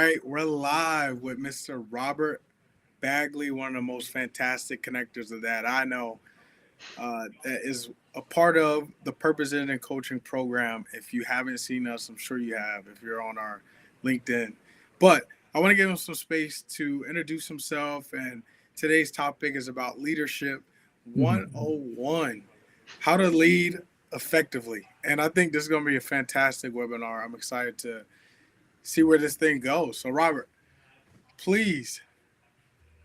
right, we're live with Mr. Robert Bagley, one of the most fantastic connectors of that I know. That is a part of the Purpose and Coaching program. If you haven't seen us, I'm sure you have. If you're on our LinkedIn, but I want to give him some space to introduce himself. And today's topic is about leadership 101, how to lead effectively. And I think this is going to be a fantastic webinar. I'm excited to see where this thing goes. So, Robert, please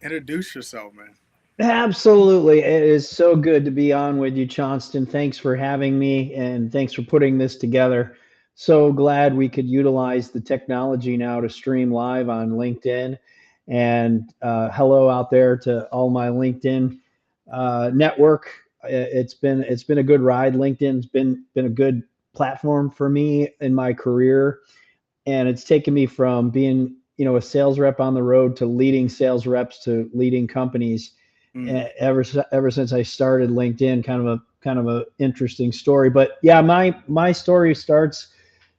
introduce yourself, man. Absolutely. It is so good to be on with you, Johnston. Thanks for having me and thanks for putting this together. So glad we could utilize the technology now to stream live on LinkedIn. And hello out there to all my LinkedIn network. It's been a good ride. LinkedIn's been a good platform for me in my career, and it's taken me from being a sales rep on the road to leading sales reps to leading companies ever since I started LinkedIn. Kind of a interesting story, but yeah, my story starts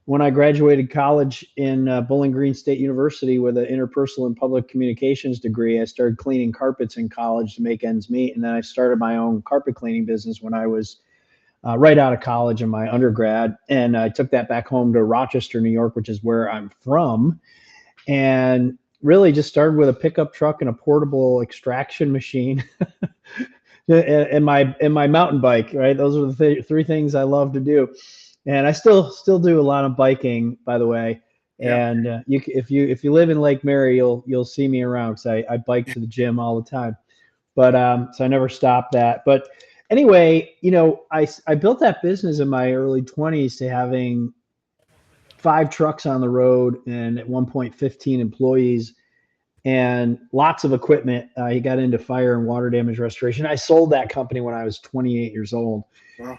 when I graduated college in Bowling Green State University with an interpersonal and public communications degree. I started cleaning carpets in college to make ends meet, and then I started my own carpet cleaning business when I was right out of college in my undergrad, and I took that back home to Rochester, New York, which is where I'm from, and really just started with a pickup truck and a portable extraction machine and my mountain bike. Right, those are the three things I love to do, and I still do a lot of biking, by the way. Yeah. And if you live in Lake Mary, you'll see me around because I bike to the gym all the time. But so I never stopped that. But anyway, I built that business in my early 20s to having 5 trucks on the road and at one point 15 employees and lots of equipment. He got into fire and water damage restoration. I sold that company when I was 28 years old. Wow.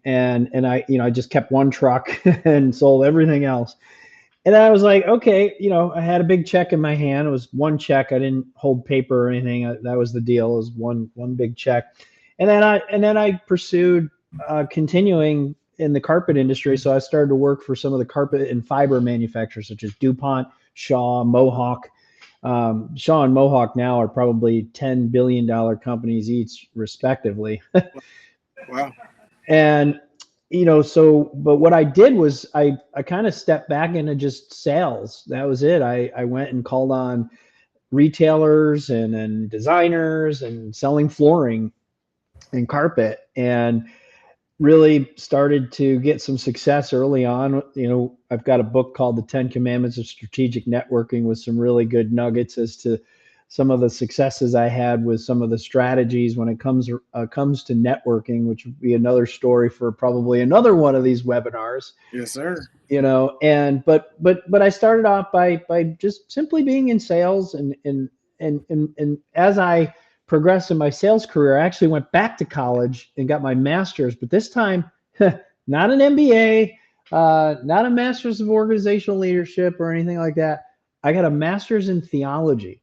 And I just kept one truck and sold everything else. And I was like, okay, I had a big check in my hand. It was one check. I didn't hold paper or anything. That was the deal. It was one big check. And then I pursued continuing in the carpet industry. So I started to work for some of the carpet and fiber manufacturers such as DuPont, Shaw, Mohawk. Shaw and Mohawk now are probably $10 billion companies each, respectively. Wow. And but what I did was I kind of stepped back into just sales. That was it. I went and called on retailers and designers and selling flooring and carpet, and really started to get some success early on. I've got a book called The 10 Commandments of Strategic Networking with some really good nuggets as to some of the successes I had with some of the strategies when it comes to networking, which would be another story for probably another one of these webinars. Yes, sir. And but I started off by just simply being in sales, and as I progressed in my sales career, I actually went back to college and got my master's, but this time not an MBA, not a master's of organizational leadership or anything like that. I got a master's in theology,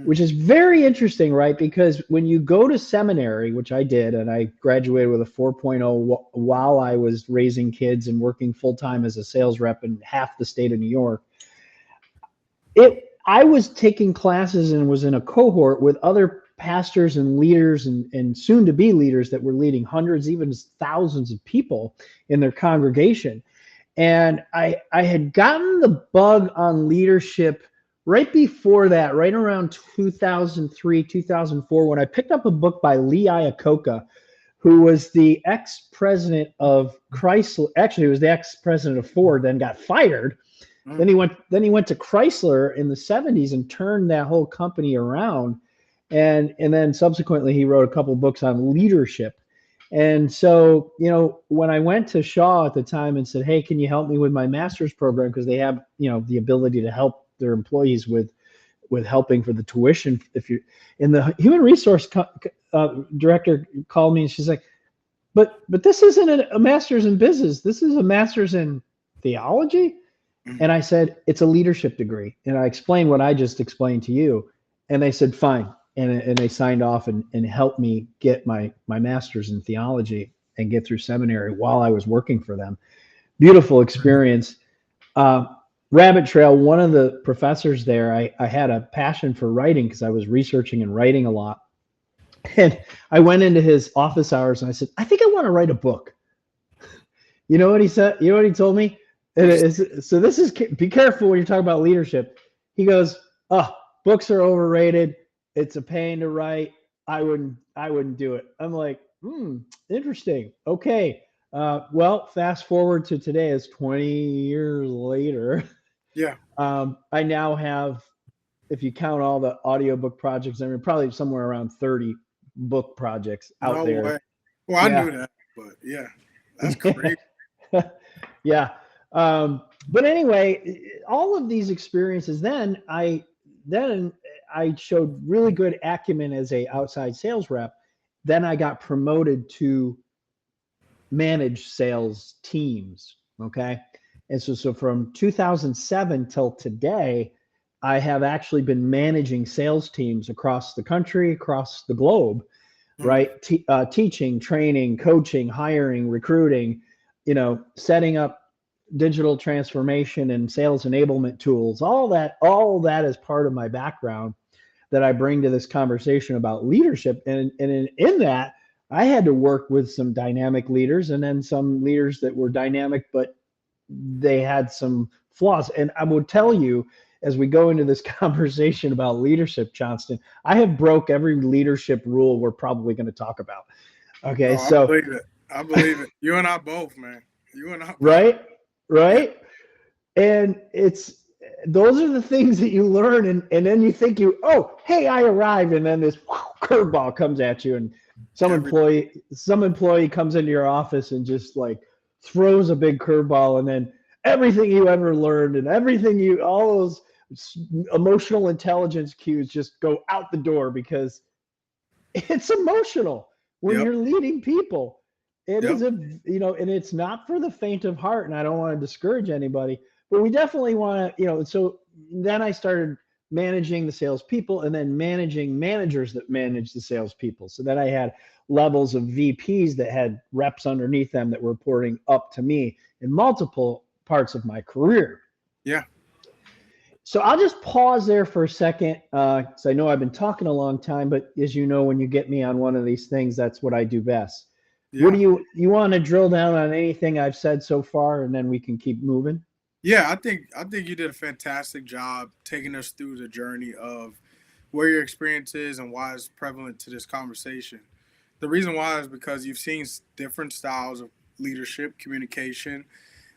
which is very interesting, right? Because when you go to seminary, which I did, and I graduated with a 4.0 while I was raising kids and working full-time as a sales rep in half the state of New York, I was taking classes and was in a cohort with other pastors and leaders and soon to be leaders that were leading hundreds, even thousands of people in their congregation. And I had gotten the bug on leadership right before that, right around 2003, 2004, when I picked up a book by Lee Iacocca, who was the ex-president of Chrysler. Actually, he was the ex-president of Ford, then got fired. Then he went to Chrysler in the 70s and turned that whole company around. And then subsequently, he wrote a couple books on leadership. And so, when I went to Shaw at the time and said, hey, can you help me with my master's program? Because they have, the ability to help their employees with helping for the tuition. And the human resource director called me and she's like, but this isn't a master's in business. This is a master's in theology. And I said, it's a leadership degree. And I explained what I just explained to you. And they said, fine. And they signed off and helped me get my master's in theology and get through seminary while I was working for them. Beautiful experience. Rabbit Trail, one of the professors there, I had a passion for writing because I was researching and writing a lot. And I went into his office hours and I said, I think I want to write a book. You know what he said? You know what he told me? What is So this is, be careful when you're talking about leadership. He goes, oh, books are overrated. It's a pain to write. I wouldn't do it. I'm like, interesting. Okay. Well, fast forward to today, it's 20 years later. yeah. I now have, if you count all the audiobook projects, I mean, probably somewhere around 30 book projects out No way. there. Well, I Yeah. knew that, but yeah, that's crazy. Yeah. But anyway, all of these experiences, then I showed really good acumen as a outside sales rep. Then I got promoted to manage sales teams. Okay. And so from 2007 till today, I have actually been managing sales teams across the country, across the globe, Mhm. right? Teaching, training, coaching, hiring, recruiting, setting up digital transformation and sales enablement tools. All that is part of my background that I bring to this conversation about leadership. And in that, I had to work with some dynamic leaders and then some leaders that were dynamic, but they had some flaws. And I would tell you, as we go into this conversation about leadership, Johnston, I have broke every leadership rule we're probably going to talk about. Okay, Oh, I so believe it. I believe it. You and I both, man. You and I both. right, Yeah. right, and it's those are the things that you learn, and then you think oh, hey, I arrived, and then this curveball comes at you, and some Every employee some employee comes into your office and just like throws a big curveball, and then everything you ever learned and everything you all those emotional intelligence cues just go out the door because it's emotional when Yep. you're leading people. It is Yep. and it's not for the faint of heart. And I don't want to discourage anybody, but we definitely want to, so then I started managing the salespeople and then managing managers that manage the salespeople. So then I had levels of VPs that had reps underneath them that were reporting up to me in multiple parts of my career. Yeah. So I'll just pause there for a second because I know I've been talking a long time, but as you know, when you get me on one of these things, that's what I do best. What Yeah. do you want to drill down on anything I've said so far, and then we can keep moving? Yeah, I think you did a fantastic job taking us through the journey of where your experience is and why it's prevalent to this conversation. The reason why is because you've seen different styles of leadership, communication,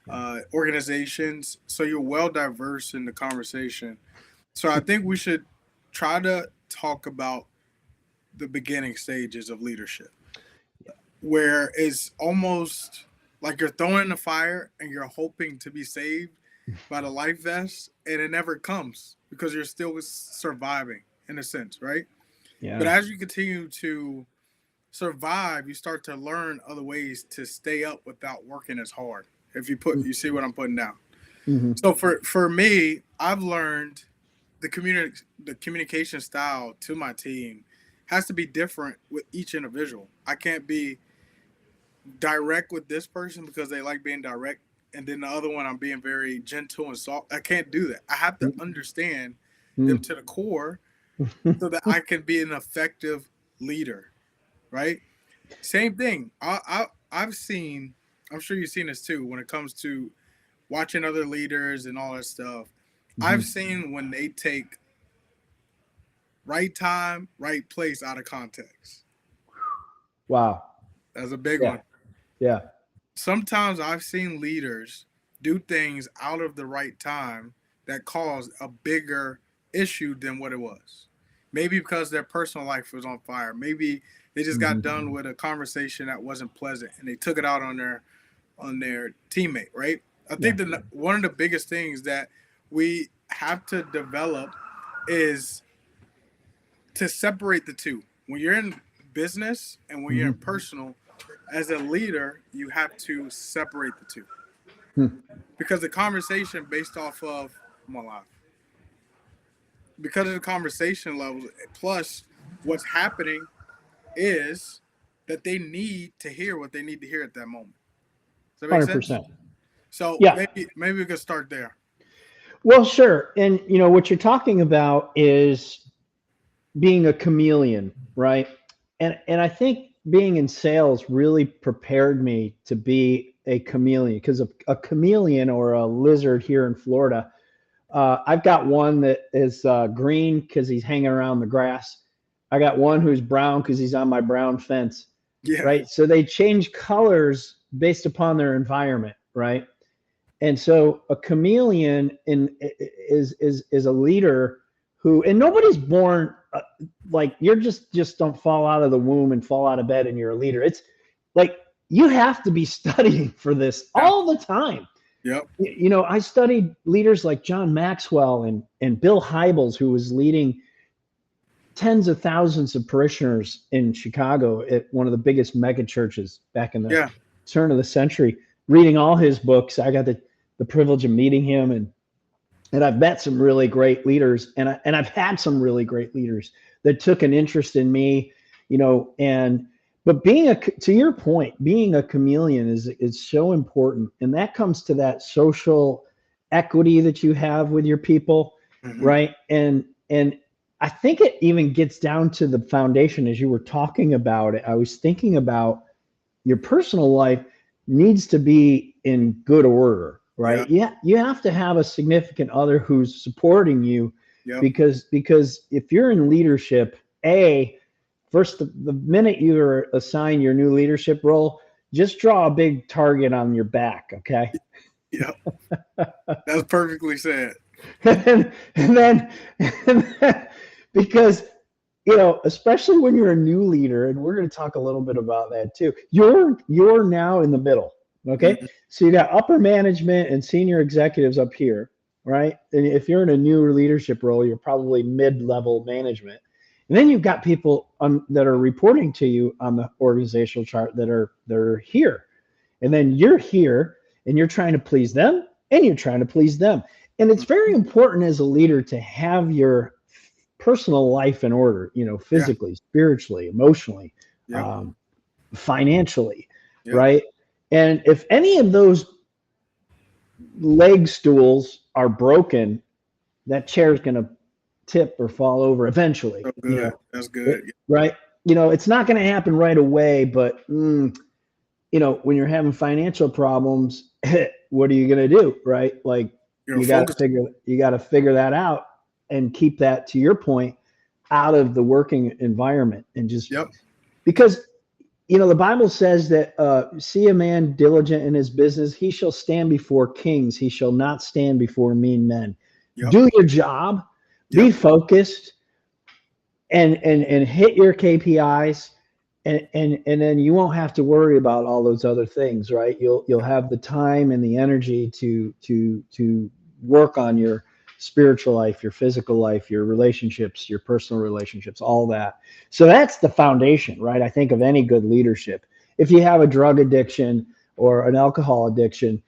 Yeah. organizations. So you're well diverse in the conversation. So I think we should try to talk about the beginning stages of leadership, where it's almost like you're throwing in the fire and you're hoping to be saved by the life vest, and it never comes because you're still surviving in a sense, right? But Yeah. as you continue to survive, you start to learn other ways to stay up without working as hard. If you see what I'm putting down. Mm-hmm. So for me, I've learned the communication style to my team has to be different with each individual. I can't be direct with this person because they like being direct, and then the other one I'm being very gentle and soft. I can't do that. I have to understand them to the core so that I can be an effective leader, right? Same thing. I've seen. I'm sure you've seen this too when it comes to watching other leaders and all that stuff. I've Mm-hmm. seen when they take right time, right place out of context. Wow. That's a big Yeah. one. Yeah. Sometimes I've seen leaders do things out of the right time that caused a bigger issue than what it was. Maybe because their personal life was on fire. Maybe they just got Mm-hmm. done with a conversation that wasn't pleasant and they took it out on their teammate, right? I Yeah. think that one of the biggest things that we have to develop is to separate the two. When you're in business and when you're in Mm-hmm. personal, as a leader, you have to separate the two Hmm. because the conversation based off of my life, because of the conversation levels, plus what's happening is that they need to hear what they need to hear at that moment. Does that make sense? 100%. So Yeah. maybe we could start there. Well, sure. And what you're talking about is being a chameleon, right? And I think being in sales really prepared me to be a chameleon, because a chameleon, or a lizard here in Florida, I've got one that is green because he's hanging around the grass. I got one who's brown because he's on my brown fence, Yeah. right? So they change colors based upon their environment, right? And so a chameleon is a leader who, and nobody's born like, you're just don't fall out of the womb and fall out of bed and you're a leader. It's like you have to be studying for this Yeah. all the time. Yep. I studied leaders like John Maxwell and Bill Hybels, who was leading tens of thousands of parishioners in Chicago at one of the biggest mega churches back in the Yeah. turn of the century. Reading all his books, I got the privilege of meeting him, and I've met some really great leaders, and I've had some really great leaders that took an interest in me, and but to your point, being a chameleon is so important, and that comes to that social equity that you have with your people, Hmm. right? And I think it even gets down to the foundation. As you were talking about it, I was thinking about your personal life needs to be in good order, Yeah. right? Yeah, you have to have a significant other who's supporting you, Yep. because if you're in leadership, first, the minute you're assigned your new leadership role, just draw a big target on your back, okay? Yep. That's perfectly said. And then, because especially when you're a new leader, and we're going to talk a little bit about that too. You're now in the middle, okay? Hmm. So you got upper management and senior executives up here, right? And if you're in a newer leadership role, you're probably mid-level management. And then you've got people that are reporting to you on the organizational chart that are here. And then you're here and you're trying to please them, and you're trying to please them. And it's very important as a leader to have your personal life in order, Yeah. physically, spiritually, emotionally, Yep. um, financially, Yep. right? And if any of those leg stools are broken, that chair is going to tip or fall over eventually, So good. That's good. right? It's not going to happen right away, but when you're having financial problems, what are you going to do, right? Like, You're you gonna got focus. to figure that out, and keep that, to your point, out of the working environment, and just Yep. because the Bible says that see a man diligent in his business, he shall stand before kings, he shall not stand before mean men. Yep. Do your job, be Yep. focused, and hit your KPIs, and then you won't have to worry about all those other things, right? You'll have the time and the energy to work on your spiritual life, your physical life, your relationships, your personal relationships, all that. So that's the foundation, right? I think of any good leadership. If you have a drug addiction or an alcohol addiction,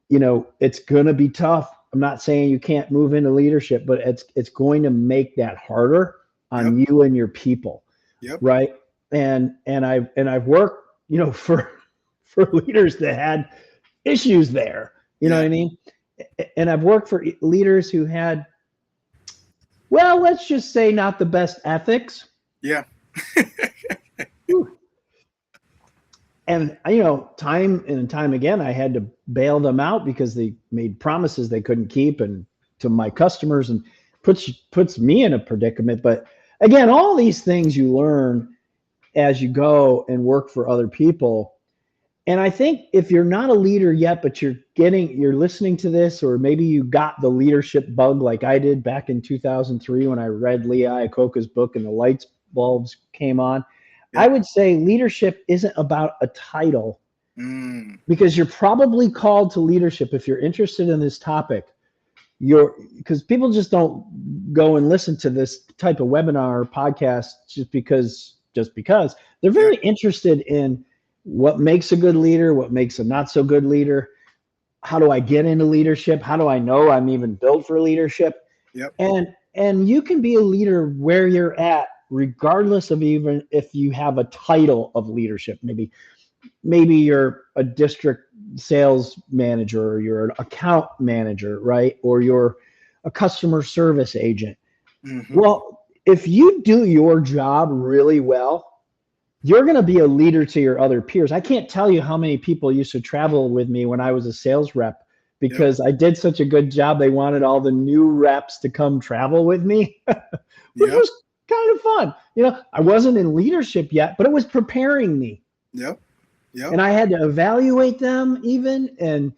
it's going to be tough. I'm not saying you can't move into leadership, but it's going to make that harder Yep. on you and your people, Yep. right? And I've worked, for leaders that had issues there. You know Yeah. what I mean? And I've worked for leaders who had, well, let's just say, not the best ethics. Yeah. Whew. And time and time again, I had to bail them out because they made promises they couldn't keep, and to my customers, and puts me in a predicament. But again, all these things you learn as you go and work for other people. And I think if you're not a leader yet, but you're listening to this, or maybe you got the leadership bug like I did back in 2003 when I read Lee Iacocca's book and the light bulbs came on. I Yep. would say leadership isn't about a title, Mm. because you're probably called to leadership if you're interested in this topic. Because people just don't go and listen to this type of webinar or podcast just because they're Yeah. very interested in what makes a good leader, what makes a not so good leader. How do I get into leadership? How do I know I'm even built for leadership? Yep. And you can be a leader where you're at, regardless of even if you have a title of leadership. Maybe you're a district sales manager, or you're an account manager, right? Or you're a customer service agent. Mm-hmm. Well, if you do your job really well, you're going to be a leader to your other peers. I can't tell you how many people used to travel with me when I was a sales rep Yep. because I did such a good job. They wanted all the new reps to come travel with me, which Yep. was kind of fun. You know, I wasn't in leadership yet, but it was preparing me. Yep. Yep. And I had to evaluate them even and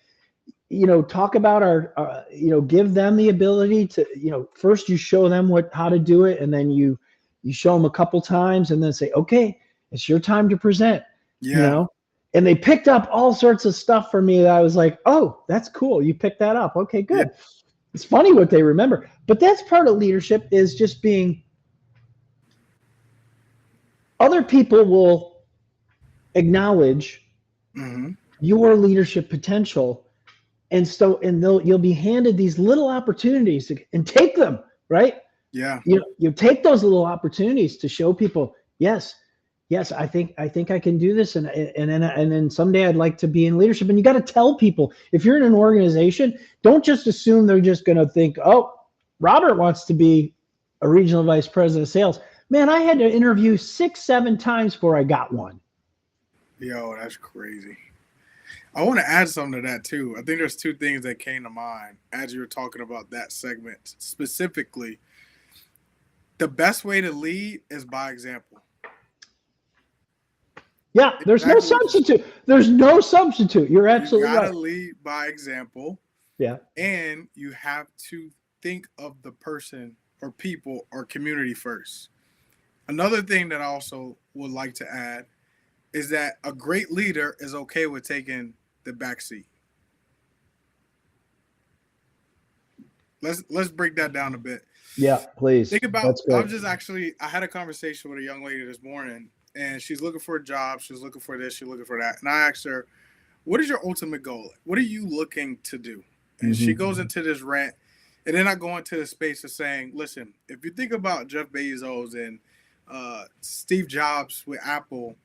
talk about our give them the ability to first you show them how to do it, and then you show them a couple times and then say, okay, it's your time to present. you Yeah. know and they picked up all sorts of stuff from me that I was like, oh, that's cool, you picked that up, okay, Yeah. good. It's funny what they remember, but that's part of leadership, is just being, other people will acknowledge Mm-hmm. your leadership potential. And you'll be handed these little opportunities and take them, right? Yeah. You take those little opportunities to show people, yes, I think I can do this, and then someday I'd like to be in leadership. And you got to tell people, if you're in an organization, don't just assume they're just going to think, oh, Robert wants to be a regional vice president of sales. Man, I had to interview 6-7 times before I got one. Yo, that's crazy. I want to add something to that too. I think there's two things that came to mind as you were talking about that segment specifically. The best way to lead is by example. Yeah, there's no Exactly what you said. substitute. There's no substitute. You're You absolutely gotta right. lead by example, Yeah. and you have to think of the person or people or community first. Another thing that I also would like to add is that a great leader is okay with taking the back seat. Let's break that down a bit. Yeah, please. Think about, That's great. I had a conversation with a young lady this morning, and she's looking for a job, she's looking for this, she's looking for that. And I asked her, what is your ultimate goal? What are you looking to do? And she Hmm. goes into this rant, and then I go into the space of saying, listen, if you think about Jeff Bezos and Steve Jobs with Apple,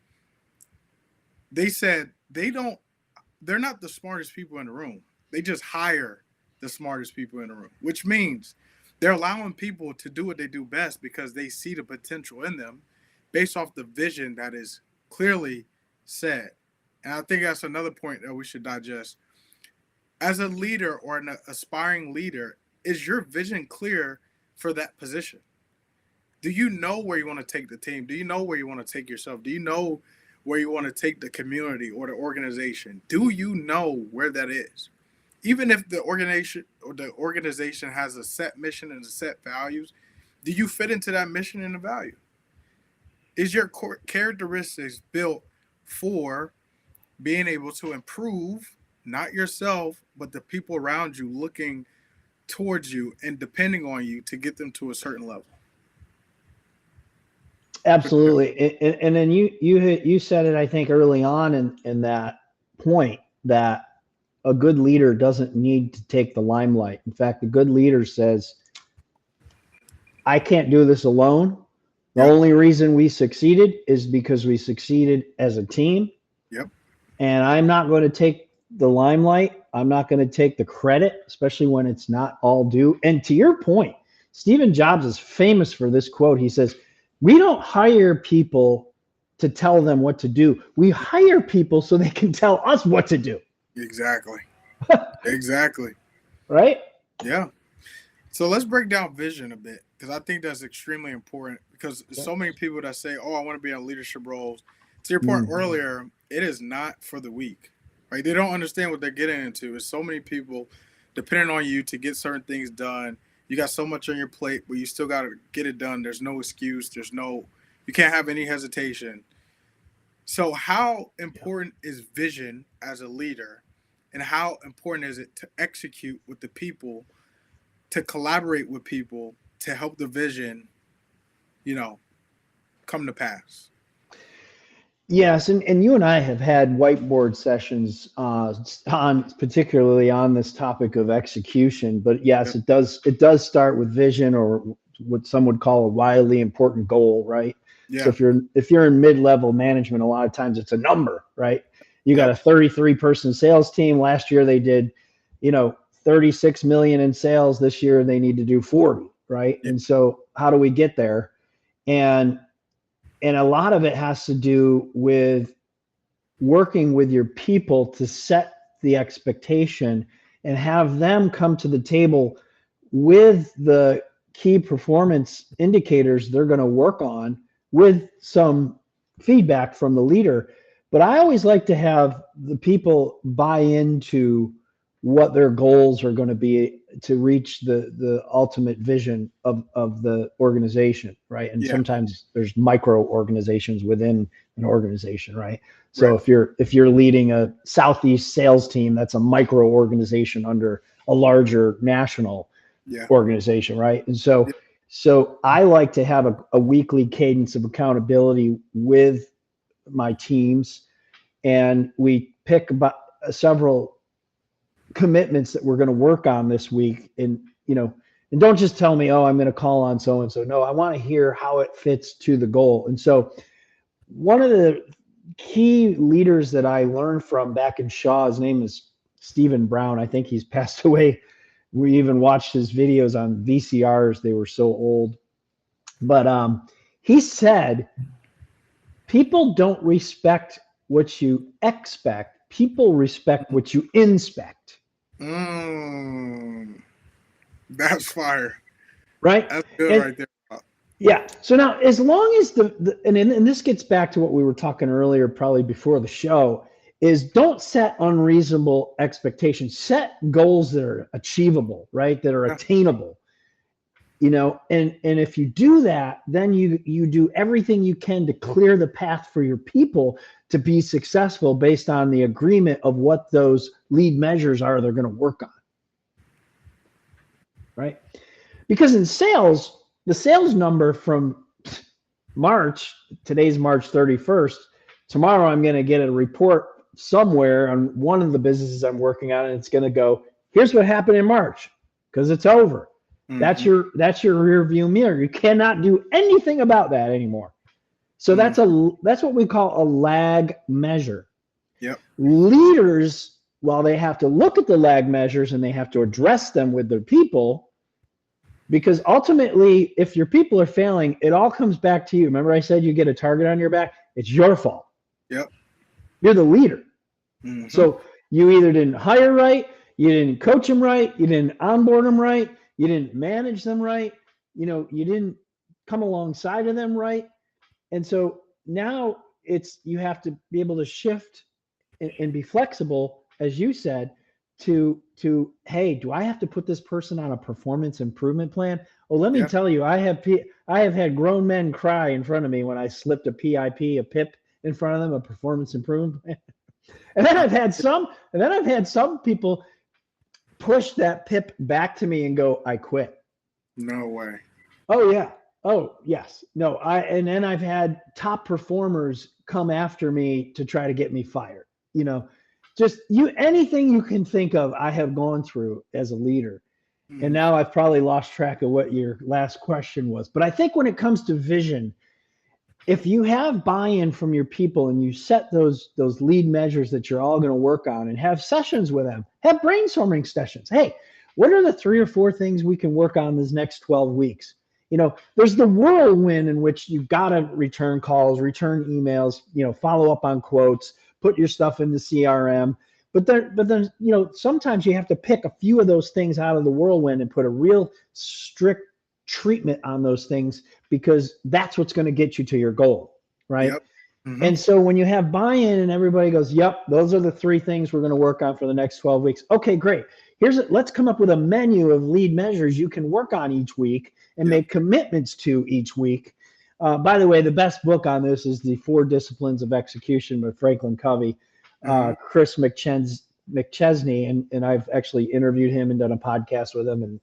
they said they're not the smartest people in the room. They just hire the smartest people in the room, which means they're allowing people to do what they do best because they see the potential in them based off the vision that is clearly said. And I think that's another point that we should digest. As a leader or an aspiring leader, is your vision clear for that position? Do you know where you want to take the team? Do you know where you want to take yourself? Do you know where you want to take the community or the organization? Do you know where that is? Even if the organization has a set mission and a set values, do you fit into that mission and the value? Is your characteristics built for being able to improve not yourself but the people around you, looking towards you and depending on you to get them to a certain level? Absolutely. And then you said it, I think, early on in that point, that a good leader doesn't need to take the limelight. In fact, a good leader says, I can't do this alone. The Yep. only reason we succeeded is because we succeeded as a team. Yep. And I'm not going to take the limelight. I'm not going to take the credit, especially when it's not all due. And to your point, Stephen Jobs is famous for this quote. He says, we don't hire people to tell them what to do. We hire people so they can tell us what to do. Exactly. Exactly. Right? Yeah. So let's break down vision a bit, because I think that's extremely important, because so many people that say, oh, I want to be in leadership roles. To your point earlier, it is not for the weak, right? They don't understand what they're getting into. It's so many people depending on you to get certain things done. You got so much on your plate, but you still got to get it done. There's no excuse. You can't have any hesitation. So how important is vision as a leader, and how important is it to execute with the people, to collaborate with people to help the vision, come to pass? Yes, and you and I have had whiteboard sessions particularly on this topic of execution. But yes, it does start with vision, or what some would call a wildly important goal, right? So Yeah. if you're in mid-level management, a lot of times it's a number, right? You got Yep. a 33-person sales team. Last year they did, 36 million in sales this year, they need to do 40, right? Yeah. And so how do we get there? And a lot of it has to do with working with your people to set the expectation and have them come to the table with the key performance indicators they're going to work on with some feedback from the leader. But I always like to have the people buy into what their goals are going to be to reach the ultimate vision of the organization, right? And Yeah. sometimes there's micro organizations within an organization, right? So Right. if you're leading a Southeast sales team, that's a micro organization under a larger national Yeah. organization, right? And Yeah. so I like to have a weekly cadence of accountability with my teams, and we pick about several commitments that we're going to work on this week. And and don't just tell me, oh, I'm going to call on so and so. No, I want to hear how it fits to the goal. And so one of the key leaders that I learned from back in Shaw, his name is Stephen Brown. I think he's passed away. We even watched his videos on VCRs. They were so old. But he said, people don't respect what you expect. People respect what you inspect. That's fire. Right? That's good And right there. yeah. So now, as long as and this gets back to what we were talking earlier, probably before the show, is don't set unreasonable expectations. Set goals that are achievable, right? That are Yeah. attainable. And if you do that, then you do everything you can to clear the path for your people to be successful based on the agreement of what those lead measures are they're going to work on. Right? Because in sales, the sales number from March, today's March 31st, tomorrow I'm going to get a report somewhere on one of the businesses I'm working on, and it's going to go, here's what happened in March, because it's over. That's your rear view mirror. You cannot do anything about that anymore. So that's what we call a lag measure. Yep. Leaders, while they have to look at the lag measures and they have to address them with their people, because ultimately, if your people are failing, it all comes back to you. Remember I said you get a target on your back? It's your fault. Yep. You're the leader. Mm-hmm. So you either didn't hire right, you didn't coach them right, you didn't onboard them right, you didn't manage them right, you didn't come alongside of them right. And so now you have to be able to shift and be flexible, as you said, to hey, do I have to put this person on a performance improvement plan? Oh, let me Yep. tell you, I have had grown men cry in front of me when I slipped a PIP in front of them, a performance improvement plan. And then I've had some people push that PIP back to me and go, I quit. No way. Oh yeah. Oh yes. No, and then I've had top performers come after me to try to get me fired. Just anything you can think of, I have gone through as a leader. And now I've probably lost track of what your last question was. But I think when it comes to vision, if you have buy-in from your people and you set those lead measures that you're all going to work on and have sessions with them, have brainstorming sessions. Hey, what are the 3 or 4 things we can work on this next 12 weeks? There's the whirlwind in which you've got to return calls, return emails, follow up on quotes, put your stuff in the CRM. But then, sometimes you have to pick a few of those things out of the whirlwind and put a real strict treatment on those things, because that's what's going to get you to your goal, right? Yep. Mm-hmm. And so when you have buy-in and everybody goes, yep, those are the 3 things we're going to work on for the next 12 weeks. Okay, great. Let's come up with a menu of lead measures you can work on each week and make commitments to each week. By the way, the best book on this is The 4 Disciplines of Execution by Franklin Covey. Chris McChesney, and I've actually interviewed him and done a podcast with him and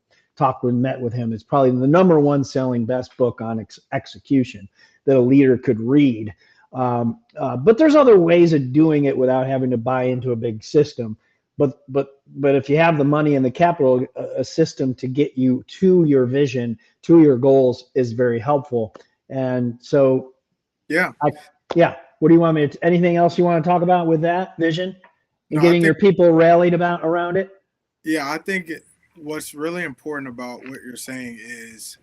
met with him. It's probably the number 1 selling best book on execution that a leader could read. But there's other ways of doing it without having to buy into a big system. But if you have the money and the capital, a system to get you to your vision, to your goals, is very helpful. And so, what do you want me anything else you want to talk about with that vision and getting your people rallied around it? Yeah, I think what's really important about what you're saying is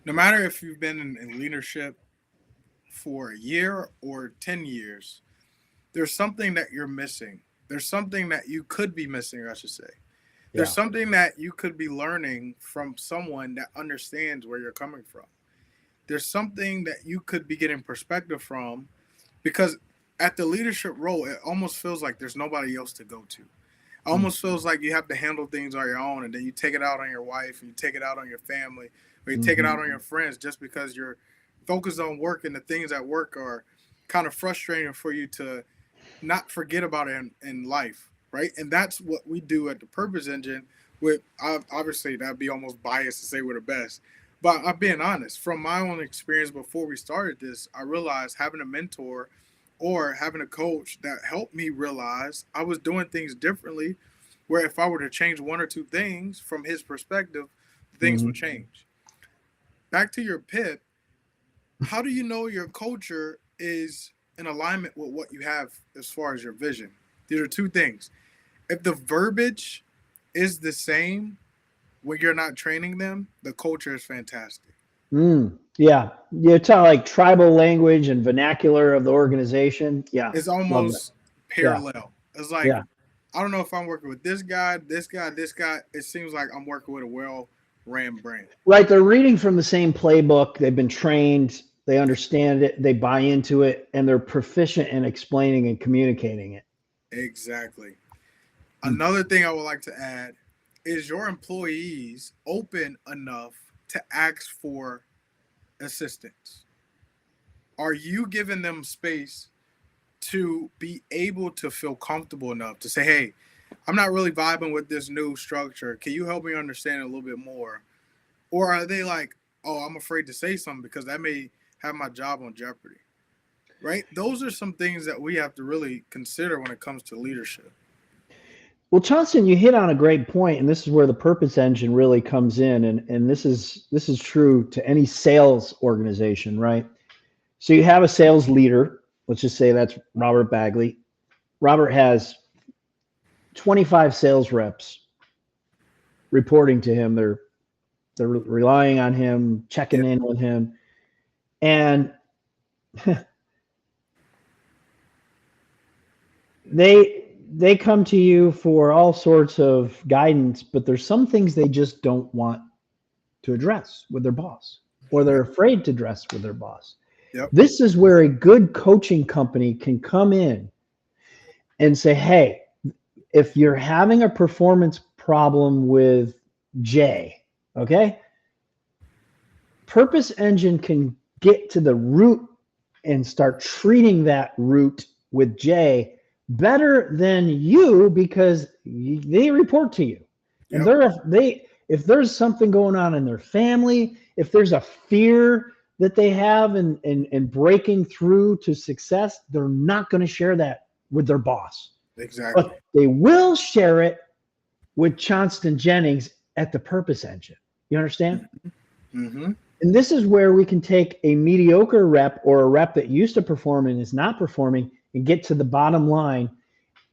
no matter if you've been in leadership for a year or 10 years, there's something that you're missing. There's something that you could be missing, I should say. There's Yeah. something that you could be learning from someone that understands where you're coming from. There's something that you could be getting perspective from because at the leadership role, it almost feels like there's nobody else to go to. It Mm. almost feels like you have to handle things on your own and then you take it out on your wife and you take it out on your family or you take it Hmm. out on your friends just because you're focused on work and the things at work are kind of frustrating for you to not forget about it in life, right? And that's what we do at the Purpose Engine. With obviously that'd be almost biased to say we're the best, but I'm being honest. From my own experience before we started this, I realized having a mentor or having a coach that helped me realize I was doing things differently. Where if I were to change one or two things from his perspective, things would Hmm. change. Back to your pit, how do you know your culture is in alignment with what you have as far as your vision? These are two things. If the verbiage is the same when you're not training them, the culture is fantastic. Mm. Yeah. You're talking like tribal language and vernacular of the organization. Yeah. It's Love that. almost Yeah. parallel. It's like Yeah. I don't know if I'm working with this guy, this guy, this guy. It seems like I'm working with a well ran brand. Right. They're reading from the same playbook. They've been trained. They understand it. They buy into it, and they're proficient in explaining and communicating it. Exactly. Mm. Another thing I would like to add is your employees open enough to ask for assistance? Are you giving them space to be able to feel comfortable enough to say, hey, I'm not really vibing with this new structure. Can you help me understand it a little bit more? Or are they like, oh, I'm afraid to say something because that may have my job on jeopardy? Right? Those are some things that we have to really consider when it comes to leadership. Well, Johnston, you hit on a great point, and this is where the purpose engine really comes in, and this is true to any sales organization, right? So you have a sales leader. Let's just say that's Robert Bagley. Robert has 25 sales reps reporting to him. They're relying on him, checking Yep. in with him, and they come to you for all sorts of guidance, but there's some things they just don't want to address with their boss, or they're Yep. afraid to address with their boss. Yep. This is where a good coaching company can come in and say, hey, if you're having a performance problem with Jay, okay, Purpose Engine can get to the root and start treating that root with Jay better than you because they report to you. And Yep. they if there's something going on in their family, if there's a fear that they have in breaking through to success, they're not going to share that with their boss. Exactly. But they will share it with Johnston Jennings at the Purpose Engine. You understand? Mm-hmm. And this is where we can take a mediocre rep or a rep that used to perform and is not performing and get to the bottom line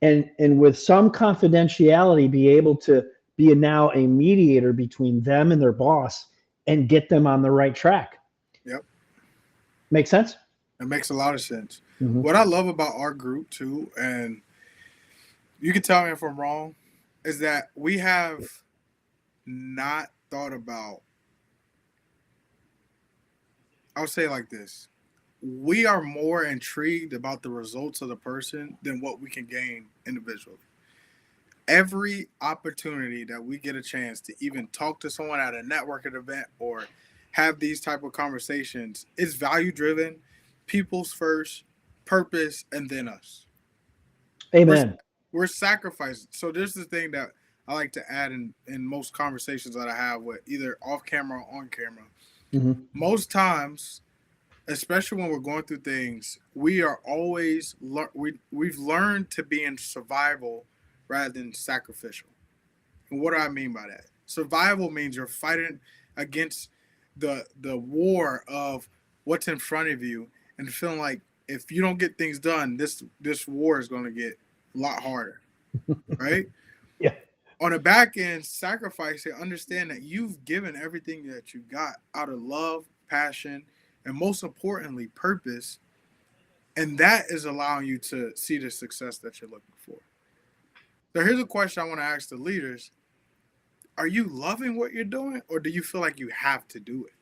and with some confidentiality be able to be now a mediator between them and their boss and get them on the right track. Yep. Make sense? It makes a lot of sense. Mm-hmm. What I love about our group too, and you can tell me if I'm wrong, is that we have not thought about, I'll say it like this. We are more intrigued about the results of the person than what we can gain individually. Every opportunity that we get a chance to even talk to someone at a networking event or have these type of conversations is value driven, people's first, purpose, and then us. We're Amen. we're sacrificing. So this is the thing that I like to add in most conversations that I have with either off camera or on camera. Mm-hmm. Most times, especially when we're going through things, we are always we've learned to be in survival rather than sacrificial. And what do I mean by that? Survival means you're fighting against the war of what's in front of you and feeling like if you don't get things done, this war is going to get a lot harder, right? Yeah. On the back end, sacrifice it. Understand that you've given everything that you got out of love, passion, and most importantly, purpose. And that is allowing you to see the success that you're looking for. So here's a question I want to ask the leaders. Are you loving what you're doing, or do you feel like you have to do it?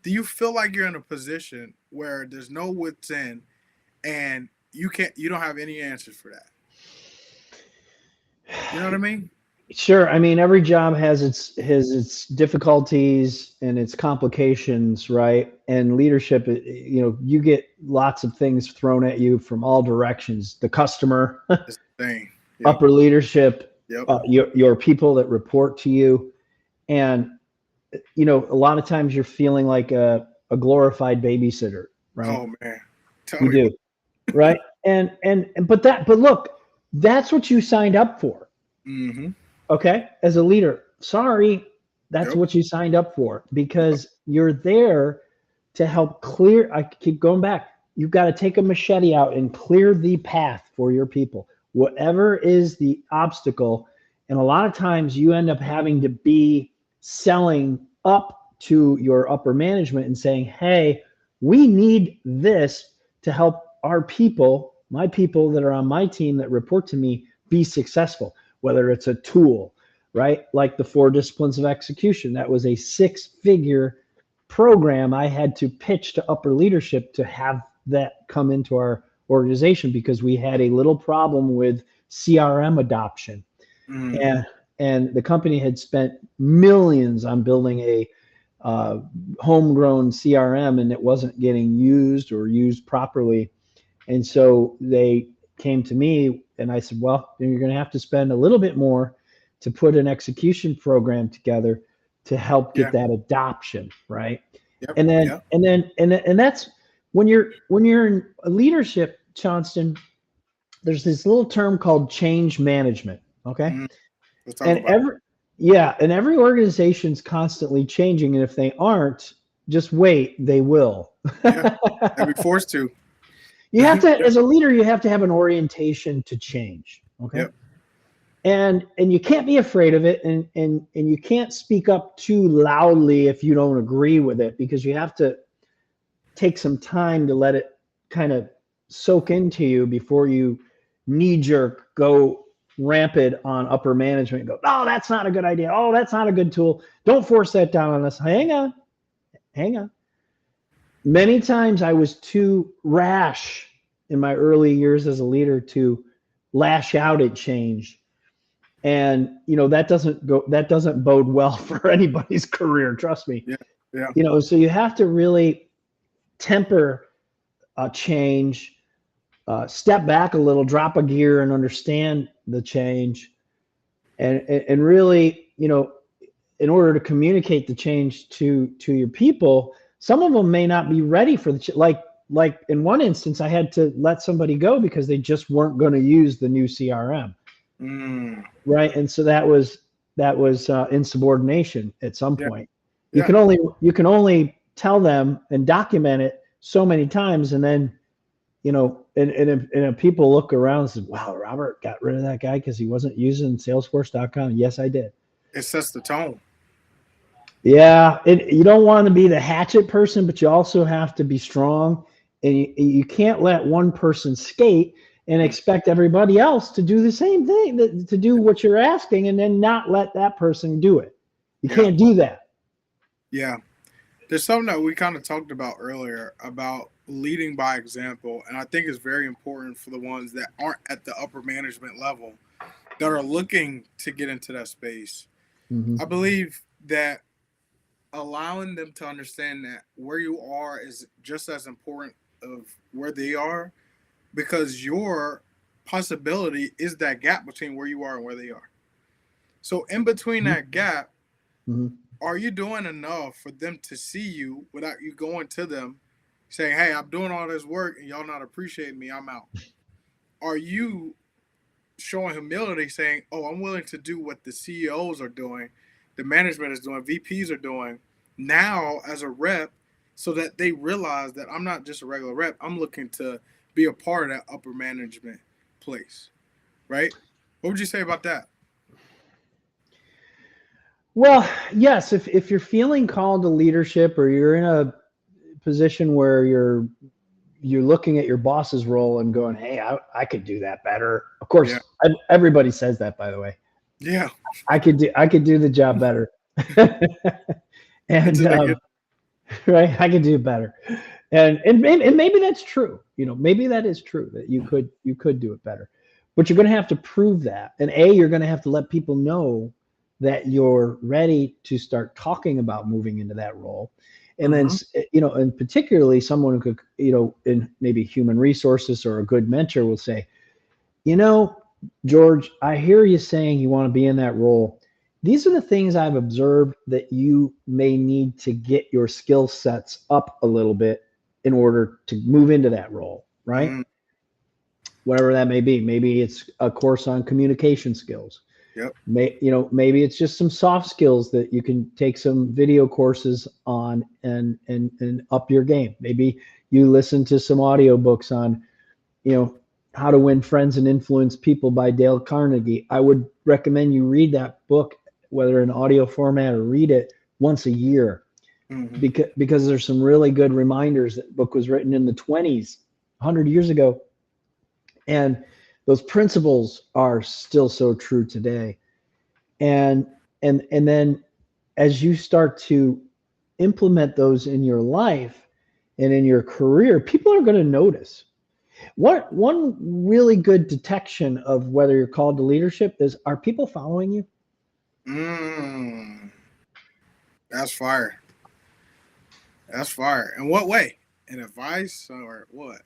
Do you feel like you're in a position where there's no what's in and you don't have any answers for that? You know what I mean? Sure. I mean, every job has its difficulties and its complications, right? And leadership, you get lots of things thrown at you from all directions. The customer, It's the thing. Yep. upper leadership, Yep. your people that report to you, and a lot of times you're feeling like a glorified babysitter, right? Oh man. Tell You me about do, right? But look, that's what you signed up for. it. Mm-hmm. Okay, as a leader, sorry, that's Yep. what you signed up for because you're there to help clear. I keep going back. You've got to take a machete out and clear the path for your people, whatever is the obstacle. And a lot of times you end up having to be selling up to your upper management and saying, hey, we need this to help our people, my people that are on my team that report to me, be successful, whether it's a tool, right? Like the 4 disciplines of execution. That was a 6-figure program I had to pitch to upper leadership to have that come into our organization because we had a little problem with CRM adoption. Mm-hmm. And the company had spent millions on building a homegrown CRM and it wasn't getting used or used properly. And so they came to me and I said, well, you're going to have to spend a little bit more to put an execution program together to help get Yeah. that adoption, right? Yep. And then Yep. and that's when you're in leadership, Johnston, there's this little term called change management, okay? Mm-hmm. Let's talk And about every yeah, and every organization's constantly changing and if they aren't, just wait, they will. it. Yeah. I'd be forced to. You have to, Yep. as a leader, you have to have an orientation to change. Okay. Yep. And you can't be afraid of it and you can't speak up too loudly if you don't agree with it because you have to take some time to let it kind of soak into you before you knee jerk go rampant on upper management and go, oh, that's not a good idea. Oh, that's not a good tool. Don't force that down on us. Hang on. Many times I was too rash in my early years as a leader to lash out at change. And that doesn't bode well for anybody's career, trust me. Yeah. Yeah. So you have to really temper change, step back a little, drop a gear and understand the change and really, in order to communicate the change to your people, some of them may not be ready for like in one instance, I had to let somebody go because they just weren't going to use the new CRM, Mm. right? And so that was insubordination at some Yeah. point. You Yeah. can only tell them and document it so many times, and then and if people look around and say, "Wow, Robert got rid of that guy because he wasn't using Salesforce.com." Yes, I did. It sets the tone. Yeah, you don't want to be the hatchet person, but you also have to be strong, and you can't let one person skate and Mm. expect everybody else to do the same thing, to do what you're asking, and then not let that person do it. You Yeah. can't do that. Yeah. There's something that we kind of talked about earlier about leading by example, and I think it's very important for the ones that aren't at the upper management level that are looking to get into that space. Hmm. I believe that allowing them to understand that where you are is just as important of where they are because your possibility is that gap between where you are and where they are. So in between that gap, Hmm. are you doing enough for them to see you without you going to them saying, hey, I'm doing all this work and y'all not appreciating me, I'm out? Are you showing humility saying, oh, I'm willing to do what the CEOs are doing, the management is doing, VPs are doing now as a rep so that they realize that I'm not just a regular rep, I'm looking to be a part of that upper management place, right? What would you say about that? Well, yes, if you're feeling called to leadership or you're in a position where you're looking at your boss's role and going, "Hey, I could do that better." Of Yeah. course, everybody says that, by the way. Yeah. I could do the job better. and Until they get. right, I could do better. And maybe that's true. Maybe that is true that you could do it better. But you're going to have to prove that. And you're going to have to let people know that you're ready to start talking about moving into that role. And then, Hmm. and particularly someone who could, in maybe human resources or a good mentor will say, you know, George, I hear you saying you want to be in that role. These are the things I've observed that you may need to get your skill sets up a little bit in order to move into that role, right? Hmm. Whatever that may be. Maybe it's a course on communication skills. Yep. Maybe it's just some soft skills that you can take some video courses on and up your game. Maybe you listen to some audiobooks on you know, How to Win Friends and Influence People by Dale Carnegie. I would recommend you read that book, whether in audio format or read it once a year, Hmm. because there's some really good reminders. That book was written in the 20s, 100 years ago, and those principles are still so true today. And and then as you start to implement those in your life and in your career, people are going to notice. One really good detection of whether you're called to leadership is, are people following you? Mm. That's fire. That's fire. In what way? In advice or what?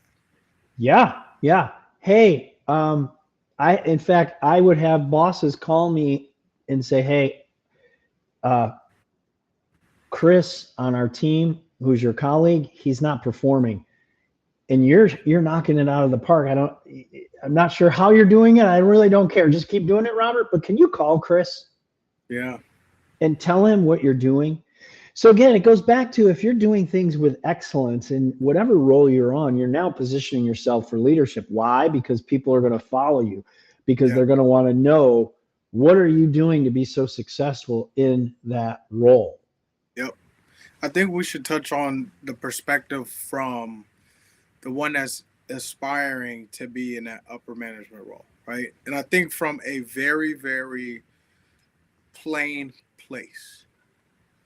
Yeah, yeah. Hey, I in fact I would have bosses call me and say, "Hey, uh, Chris on our team, who's your colleague, he's not performing, and you're knocking it out of the park. I'm not sure how you're doing it. I really don't care. Just keep doing it, Robert. But can you call Chris Yeah. and tell him what you're doing?" So again, it goes back to, if you're doing things with excellence in whatever role you're on, you're now positioning yourself for leadership. Why? Because people are going to follow you, because Yeah. they're going to want to know, what are you doing to be so successful in that role? Yep. I think we should touch on the perspective from the one that's aspiring to be in that upper management role, right? And I think from a very, very plain place.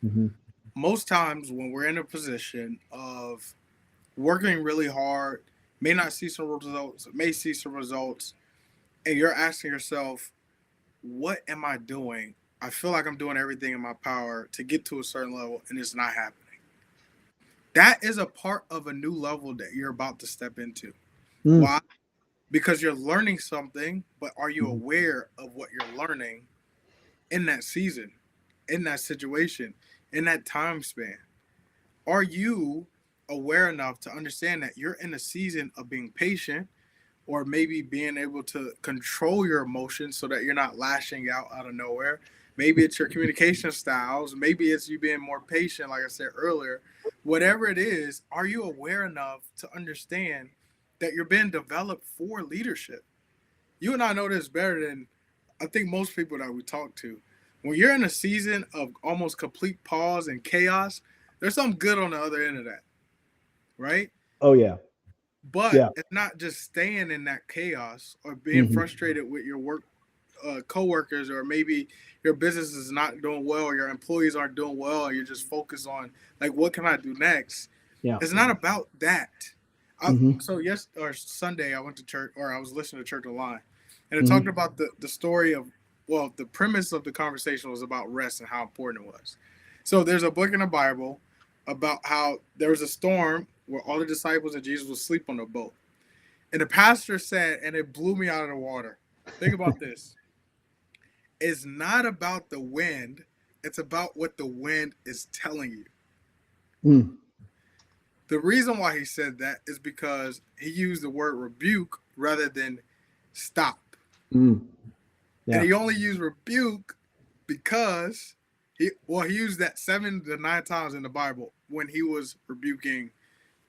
Mm-hmm. Most times when we're in a position of working really hard, may not see some results, may see some results, and you're asking yourself, what am I doing? I feel like I'm doing everything in my power to get to a certain level and it's not happening. That is a part of a new level that you're about to step into. Mm-hmm. Why? Because you're learning something, but are you aware of what you're learning in that season, in that situation, in that time span? Are you aware enough to understand that you're in a season of being patient, or maybe being able to control your emotions so that you're not lashing out of nowhere? Maybe it's your communication styles. Maybe it's you being more patient, like I said earlier. Whatever it is, are you aware enough to understand that you're being developed for leadership? You and I know this better than I think most people that we talk to. When you're in a season of almost complete pause and chaos, there's something good on the other end of that, right? Oh yeah, But yeah. it's not just staying in that chaos or being Mm-hmm. frustrated with your work coworkers, or maybe your business is not doing well, or your employees aren't doing well, and you're just focused on like, what can I do next? Yeah. It's not about that. Mm-hmm. So yes, or Sunday I went to church, or I was listening to church online, and it talked Mm-hmm. about the story of, well, the premise of the conversation was about rest and how important it was. So there's a book in the Bible about how there was a storm where all the disciples and Jesus was asleep on the boat, and the pastor said, and it blew me out of the water. Think about this. It's not about the wind, it's about what the wind is telling you. Mm. The reason why he said that is because he used the word rebuke rather than stop. Mm. And Yeah. he only used rebuke because he used that 7 to 9 times in the Bible when he was rebuking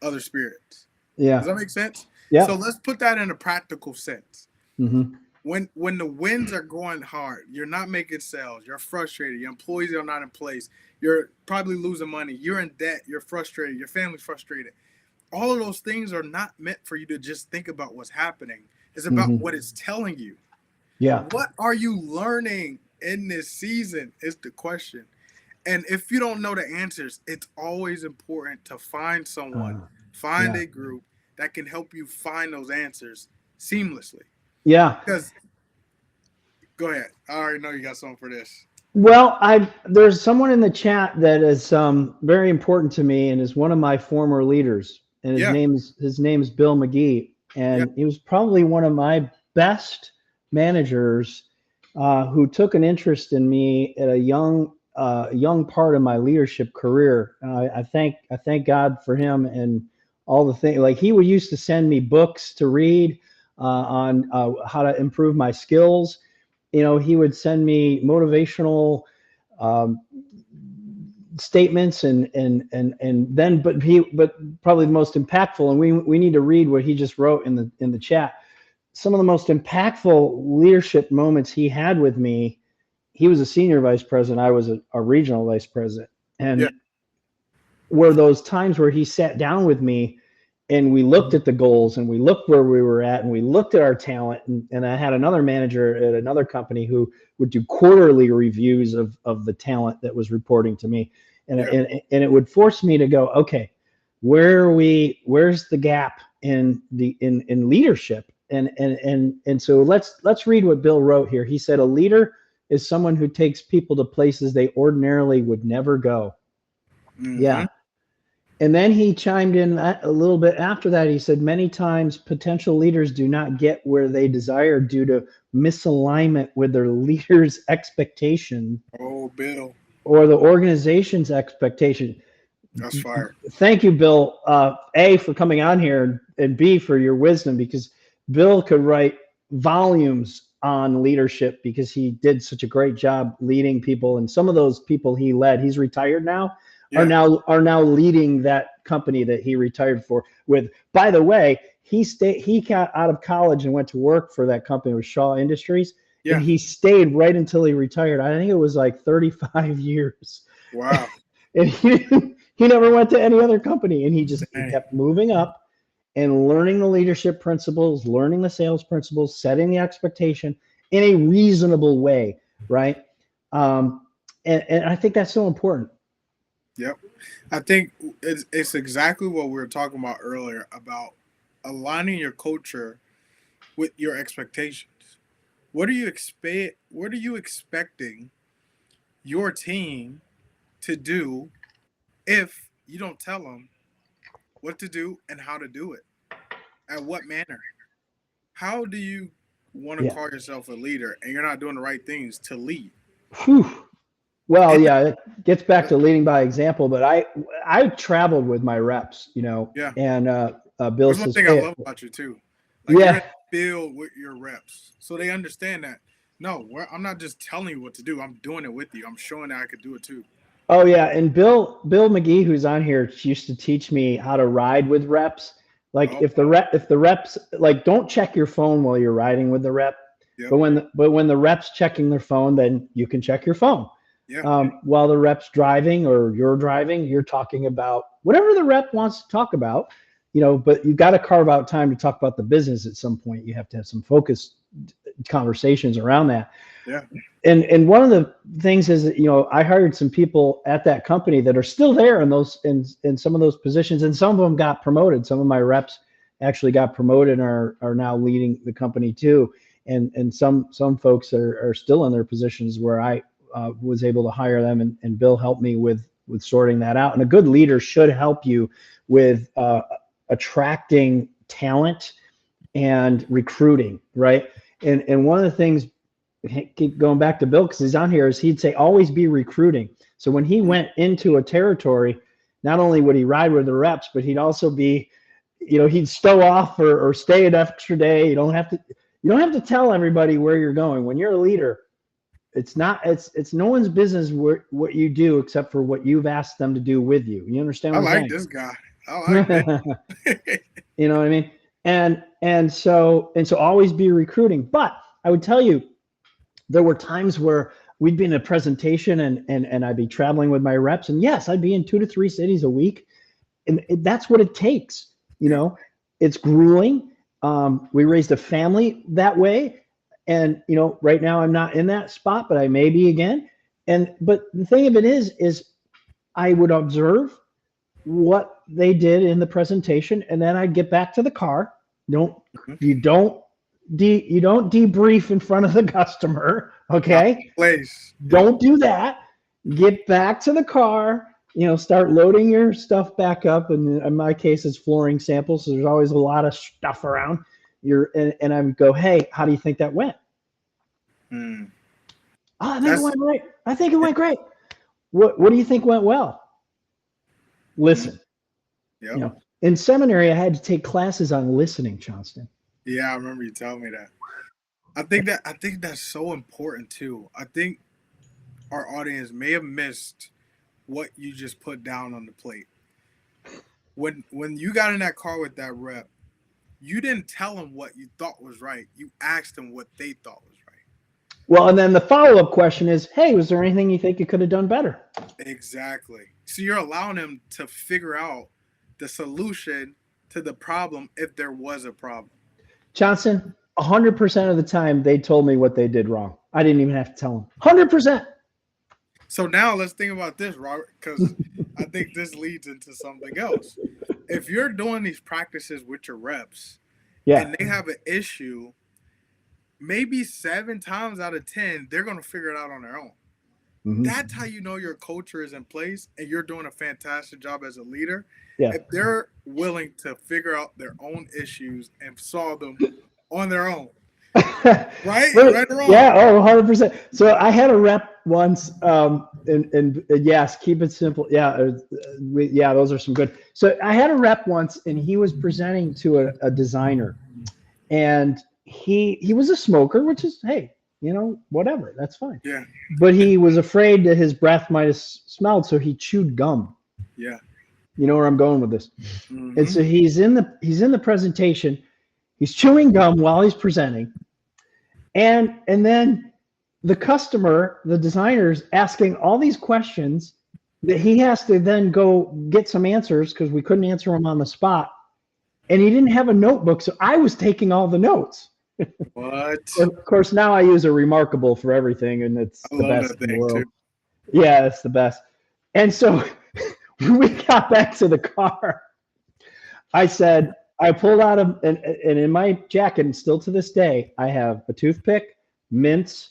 other spirits. Does Yeah. that make sense? So Yeah. let's put that in a practical sense. Mm-hmm. when the winds are going hard, you're not making sales, you're frustrated, your employees are not in place, you're probably losing money, you're in debt, you're frustrated, your family's frustrated. All of those things are not meant for you to just think about what's happening. It's about Hmm. what it's telling you. Yeah. What are you learning in this season is the question. And if you don't know the answers, it's always important to find someone, Uh, find yeah. a group that can help you find those answers seamlessly. Yeah. Because go ahead. I already know you got something for this. Well, I there's someone in the chat that is very important to me and is one of my former leaders, and Yeah, his name's Bill McGee, yeah, and he was probably one of my best managers who took an interest in me at a young part of my leadership career. I thank God for him and all the things. Like he would used to send me books to read on how to improve my skills. He would send me motivational um, statements and then but probably the most impactful, and we need to read what he just wrote in the chat. Some of the most impactful leadership moments he had with me. He was a senior vice president. I was a regional vice president, yeah, and were those times where he sat down with me and we looked at the goals and we looked where we were at and we looked at our talent, and I had another manager at another company who would do quarterly reviews of the talent that was reporting to me, and, yeah. and, and it would force me to go, okay, where's the gap in leadership, and so let's read what Bill wrote here. He said a leader is someone who takes people to places they ordinarily would never go. Mm-hmm. Yeah. And then he chimed in a little bit after that. He said, many times potential leaders do not get where they desire due to misalignment with their leader's expectation Oh, Bill, or the organization's expectation. that's fire. Thank you, Bill. A, for coming on here, and B, for your wisdom, because Bill could write volumes on leadership because he did such a great job leading people. And some of those people he led, he's retired now, are Yeah, now leading that company that he retired for. With, by the way, he got out of college and went to work for that company with Shaw Industries, and yeah. he stayed right until he retired. I think it was like 35 years. Wow. And he never went to any other company, and he Dang. kept moving up and learning the leadership principles, learning the sales principles, setting the expectation in a reasonable way, right? um, and I think that's so important. Yep. I think it's exactly what we were talking about earlier about aligning your culture with your expectations. What are you expect? What are you expecting your team to do if you don't tell them what to do and how to do it? At what manner? How do you want to Yeah. call yourself a leader and you're not doing the right things to lead? Whew. Well, And yeah, it gets back to leading by example, but I traveled with my reps, yeah, and Bill there's one says, thing I "Hey, love about you too. Like you're in yeah, the field with your reps, so they understand that. No, I'm not just telling you what to do. I'm doing it with you. I'm showing that I could do it too. oh yeah," and Bill McGee, who's on here, used to teach me how to ride with reps. Like Oh, if the reps, like, don't check your phone while you're riding with the rep, yep, but when the reps checking their phone, then you can check your phone. yeah, While the rep's driving or you're driving, you're talking about whatever the rep wants to talk about, but you got to carve out time to talk about the business at some point. You have to have some focused conversations around that. yeah, And one of the things is that, I hired some people at that company that are still there in some of those positions, and some of them got promoted. Some of my reps actually got promoted and are now leading the company too. And some folks are still in their positions where I was able to hire them, and Bill helped me with sorting that out. And a good leader should help you with attracting talent and recruiting, right? And one of the things, keep going back to Bill because he's on here, is he'd say always be recruiting. So when he mhm, went into a territory, not only would he ride with the reps, but he'd also be, he'd stow off or stay an extra day. You don't have to tell everybody where you're going. When you're a leader, it's no one's business what you do except for what you've asked them to do with you. You understand I what I'm like saying? this guy. I like this. You know what I mean? And so always be recruiting. But I would tell you, there were times where we'd be in a presentation and I'd be traveling with my reps. And yes, I'd be in 2 to 3 cities a week. And that's what it takes. You Yeah. know, it's grueling. We raised a family that way. And, right now I'm not in that spot, but I may be again. But the thing of it is I would observe what they did in the presentation, and then I'd get back to the car. Don't Mhm. you don't you don't debrief in front of the customer, Out okay? of place. Yep. Don't do that. Get back to the car. Start loading your stuff back up. And in my case, it's flooring samples, so there's always a lot of stuff around. And I would go, hey, how do you think that went? Mm. Oh, I think it That's went right. I think it went great. What do you think went well? mm. Listen. Yep. In seminary, I had to take classes on listening, Johnston. Yeah, I remember you telling me that. I think that's so important too. I think our audience may have missed what you just put down on the plate. When you got in that car with that rep, you didn't tell them what you thought was right. You asked them what they thought was right. Well, and then the follow-up question is, hey, was there anything you think you could have done better? Exactly. So you're allowing them to figure out the solution to the problem if there was a problem. Johnson, 100% of the time they told me what they did wrong. I didn't even have to tell them. 100%. So now let's think about this, Robert, because I think this leads into something else. If you're doing these practices with your reps Yeah. and they have an issue, maybe 7 times out of 10, they're going to figure it out on their own. Mm-hmm. That's how you know your culture is in place and you're doing a fantastic job as a leader. Yeah. If they're willing to figure out their own issues and solve them on their own. Right? Right or wrong? Yeah, 100%. So I had a rep once, and yes, keep it simple. Yeah, those are some good. So I had a rep once, and he was presenting to a designer, and he was a smoker, which is, hey, whatever, that's fine. Yeah. But he was afraid that his breath might have smelled, so he chewed gum. Yeah. You know where I'm going with this. Mm-hmm. And so he's in the presentation, he's chewing gum while he's presenting. And then the customer, the designer's asking all these questions that he has to then go get some answers because we couldn't answer them on the spot. And he didn't have a notebook, so I was taking all the notes. What? Of course, now I use a Remarkable for everything, and it's I the love best that in the thing world. too. Yeah, it's the best. And so when we got back to the car, I said, I pulled out and in my jacket, and still to this day, I have a toothpick, mints,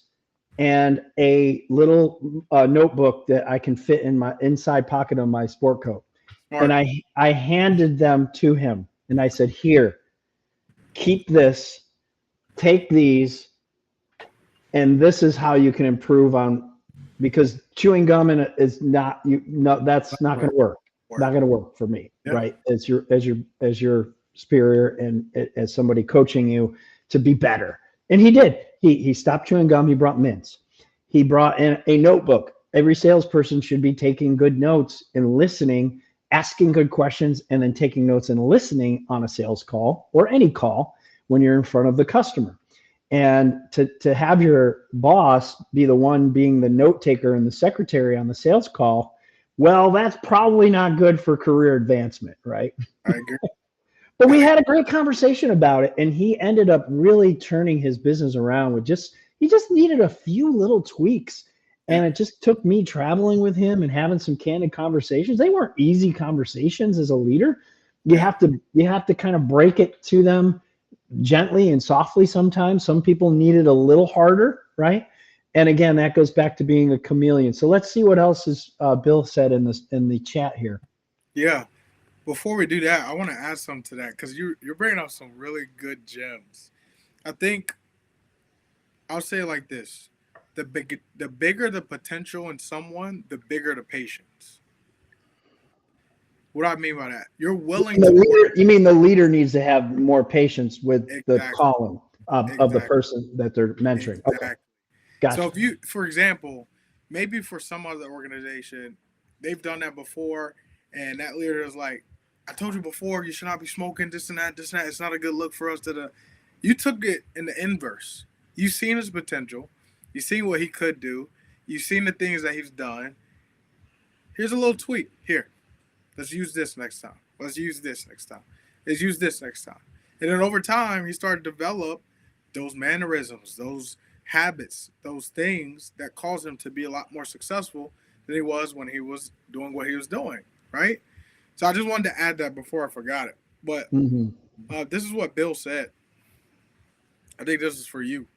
and a little notebook that I can fit in my inside pocket of my sport coat. Smart. And I handed them to him, and I said, "Here, keep this, take these, and this is how you can improve on." Because chewing gum is not that's not going to work. Not going to work for me, Yeah. right? As your superior and as somebody coaching you to be better. And he did. He stopped chewing gum. He brought mints. He brought in a notebook. Every salesperson should be taking good notes and listening, asking good questions, and then taking notes and listening on a sales call or any call when you're in front of the customer. And to have your boss be the one being the note taker and the secretary on the sales call, well, that's probably not good for career advancement, right? I agree. But we had a great conversation about it, and he ended up really turning his business around with he just needed a few little tweaks. And it just took me traveling with him and having some candid conversations. They weren't easy conversations as a leader. You have to kind of break it to them gently and softly sometimes. Some people need it a little harder, right? And again, that goes back to being a chameleon. So let's see what else is Bill said in the chat here. Yeah. Before we do that, I want to add something to that because you're bringing up some really good gems. I think I'll say it like this: the bigger the potential in someone, the bigger the patience. What do I mean by that? You're willing to work. You mean the leader needs to have more patience with the Exactly. calling of the person that they're mentoring. Exactly. Okay. Gotcha. So if you, for example, maybe for some other organization, they've done that before, and that leader is like, "I told you before, you should not be smoking this and that, this and that. It's not a good look for us." You took it in the inverse. You've seen his potential. You've seen what he could do. You've seen the things that he's done. Here's a little tweak. Here, let's use this next time. Let's use this next time. Let's use this next time. And then over time, he started to develop those mannerisms, those habits, those things that caused him to be a lot more successful than he was when he was doing what he was doing, right? So I just wanted to add that before I forgot it. But Hmm. this is what Bill said. I think this is for you.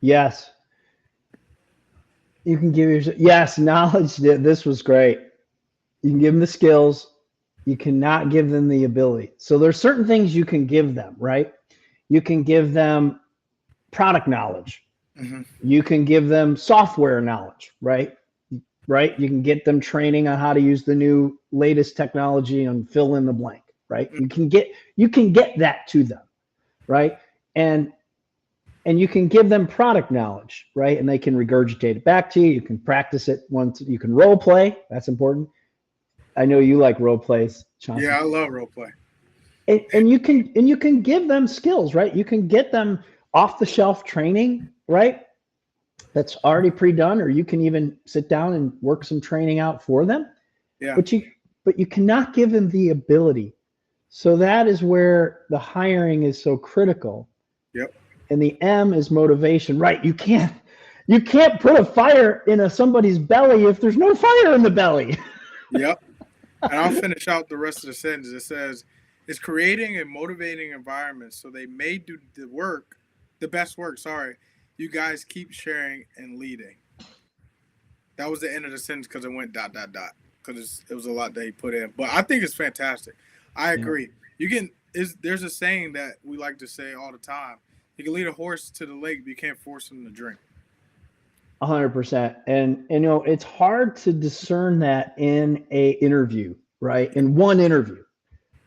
Yes. You can give yourself, yes, knowledge. This was great. You can give them the skills. You cannot give them the ability. So there's certain things you can give them, right? You can give them product knowledge. Mm-hmm. You can give them software knowledge, right? Right? You can get them training on how to use the new latest technology and fill in the blank, right? You can get that to them, right? And you can give them product knowledge, right? And they can regurgitate it back to you. You can practice it once. You can role play. That's important. I know you like role plays, Yeah, Chauncey. I love role play. And you can give them skills, right? You can get them off the shelf training, right? That's already pre-done, or you can even sit down and work some training out for them. Yeah. But you cannot give them the ability. So that is where the hiring is so critical. Yep. And the M is motivation, right? You can't put a fire in somebody's belly if there's no fire in the belly. Yep. And I'll finish out the rest of the sentence. It says, it's creating a motivating environment so they may do the best work, sorry. You guys keep sharing and leading. That was the end of the sentence because it went dot, dot, dot. Because it was a lot that he put in. But I think it's fantastic. I Yeah. agree. There's a saying that we like to say all the time. You can lead a horse to the lake, but you can't force him to drink. 100%. And it's hard to discern that in a interview, right? In one interview,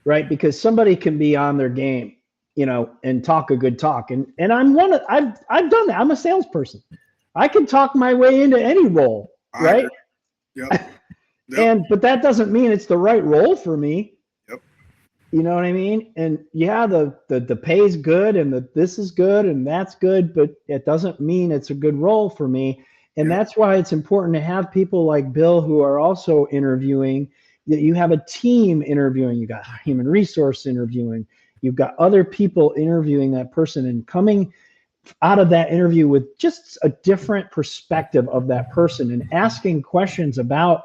right? Because somebody can be on their game, and talk a good talk. And I've done that. I'm a salesperson. I can talk my way into any role, I right? agree. Yep. Yep. But that doesn't mean it's the right role for me. Yep. You know what I mean? And yeah, the pay's good and this is good and that's good, but it doesn't mean it's a good role for me. And Yep. that's why it's important to have people like Bill who are also interviewing. That you have a team interviewing. You got human resource interviewing. You've got other people interviewing that person and coming out of that interview with just a different perspective of that person and asking questions about,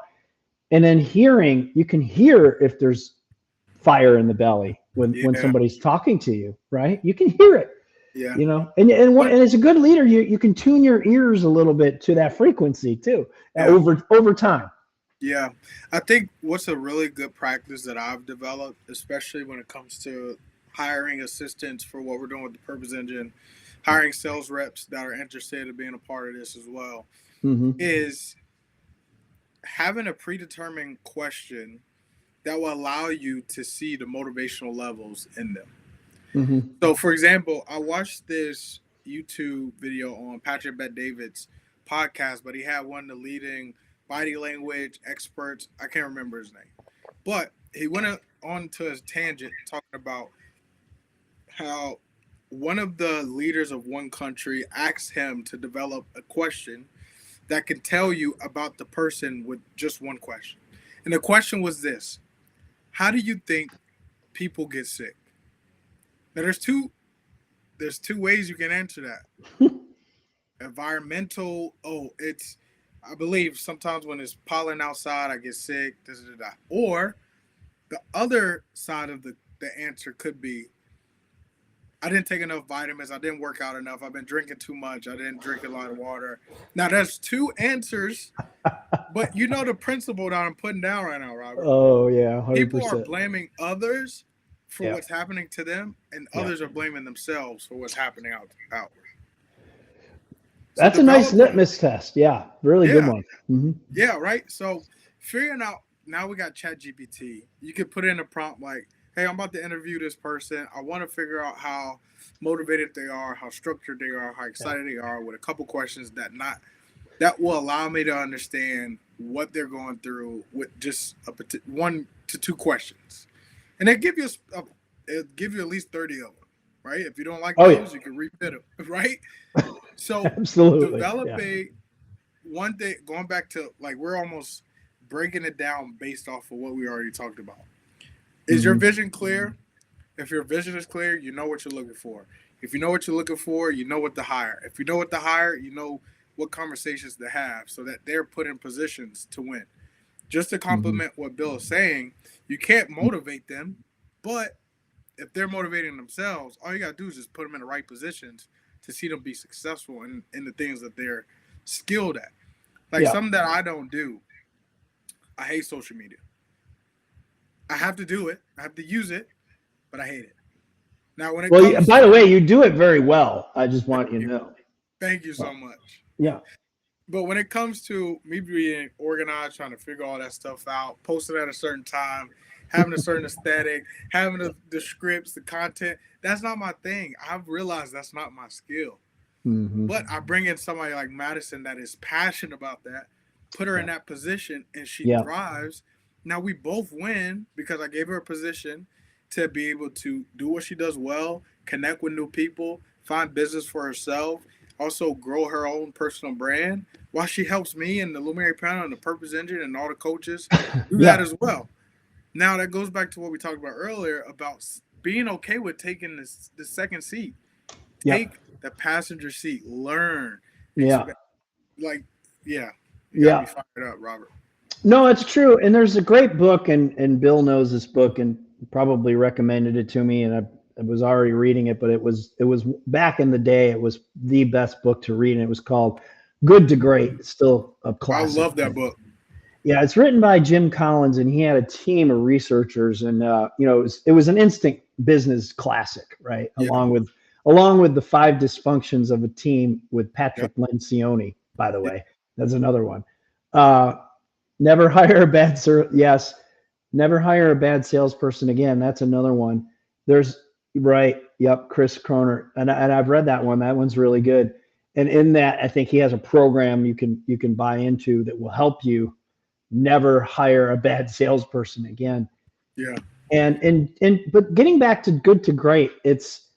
and then you can hear if there's fire in the belly when Yeah. somebody's talking to you, right? You can hear it, Yeah. and as a good leader, you can tune your ears a little bit to that frequency too, Yeah. over time. Yeah, I think what's a really good practice that I've developed, especially when it comes to hiring assistants for what we're doing with the Purpose Engine, hiring sales reps that are interested in being a part of this as well, Mm-hmm. is having a predetermined question that will allow you to see the motivational levels in them. Mm-hmm. So, for example, I watched this YouTube video on Patrick Bet-David's podcast, but he had one of the leading body language experts. I can't remember his name, but he went on to his tangent talking about how one of the leaders of one country asked him to develop a question that can tell you about the person with just one question. And the question was this: how do you think people get sick? Now, there's two ways you can answer that. Environmental. Oh, it's. I believe sometimes when it's pollen outside, I get sick. This, that. Or the other side of the answer could be, I didn't take enough vitamins. I didn't work out enough. I've been drinking too much. I didn't drink a lot of water. Now, there's two answers, but you know the principle that I'm putting down right now, Robert. Oh yeah, People are 100%. blaming others for Yeah. what's happening to them, and Yeah. others are blaming themselves for what's happening outward. So That's a nice developing, litmus test. Yeah, really good yeah, one. Mm-hmm. yeah, right. So figuring out now we got Chat GPT. You could put in a prompt like, "Hey, I'm about to interview this person. I want to figure out how motivated they are, how structured they are, how Yeah. excited they are, with a couple questions that will allow me to understand what they're going through with just one to two questions, and it'll give you at least 30 of them. right? If you don't like Oh yeah, those, you can refit them, right? So absolutely. Yeah. developing one thing, going back to like we're almost breaking it down based off of what we already talked about. Is your Hmm. vision clear? If your vision is clear, you know what you're looking for. If you know what you're looking for, you know what to hire. If you know what to hire, you know what conversations to have so that they're put in positions to win. Just to Hmm. complement what Bill is saying, you can't motivate them, but if they're motivating themselves, all you gotta do is just put them in the right positions to see them be successful in the things that they're skilled at. Like Yeah. something that I don't do, I hate social media. I have to do it, I have to use it, but I hate it. Now, when it Well, comes by the way, to, you do it very well. I just thank want you to you, know. thank you so Well, much. yeah. But when it comes to me being organized, trying to figure all that stuff out, posting at a certain time, having a certain aesthetic, having the scripts, the content, that's not my thing. I've realized that's not my skill. Hmm. But I bring in somebody like Madison that is passionate about that, put her in Yeah. that position, and she Yeah. thrives. Now we both win because I gave her a position to be able to do what she does well, connect with new people, find business for herself, also grow her own personal brand, while she helps me and the Luminary Panel and the Purpose Engine and all the coaches do that Yeah. as well. Now that goes back to what we talked about earlier about being okay with taking the second seat. Yeah. Take the passenger seat, learn, Yeah. expect. Like, yeah, you got me Yeah. fired up, Robert. No, it's true. And there's a great book, and Bill knows this book and probably recommended it to me, and I was already reading it, but it was back in the day. It was the best book to read, and it was called Good to Great. It's still a I classic. love that book. Yeah, it's written by Jim Collins, and he had a team of researchers, and it was an instant business classic, right? Yeah, Along with the five dysfunctions of a team with yeah, Patrick Lencioni, by the yeah. way, that's another one. Uh, never hire a bad yes, never hire a bad salesperson again. That's another one. There's right, yep, Chris Croner, and I've read that one. That one's really good. And in that, I think he has a program you can buy into that will help you never hire a bad salesperson again. Yeah. And but getting back to good to great, it's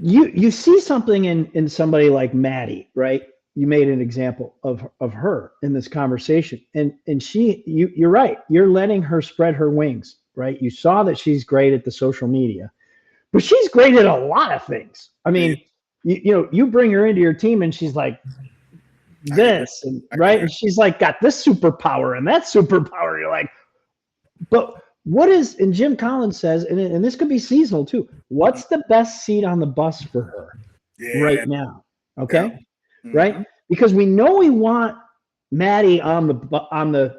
you see something in somebody like Maddie, right? You made an example of her in this conversation, and you're right. You're letting her spread her wings, right? You saw that she's great at the social media, but she's great at a lot of things. I Yeah. mean, you bring her into your team, and she's like I agree. this, and I right, agree. and she's like got this superpower and that superpower. You're like, but what is, and Jim Collins says, and this could be seasonal too. What's the best seat on the bus for her right Yeah. now? Yep. Okay, Mm-hmm. right? Because we know we want Maddie on the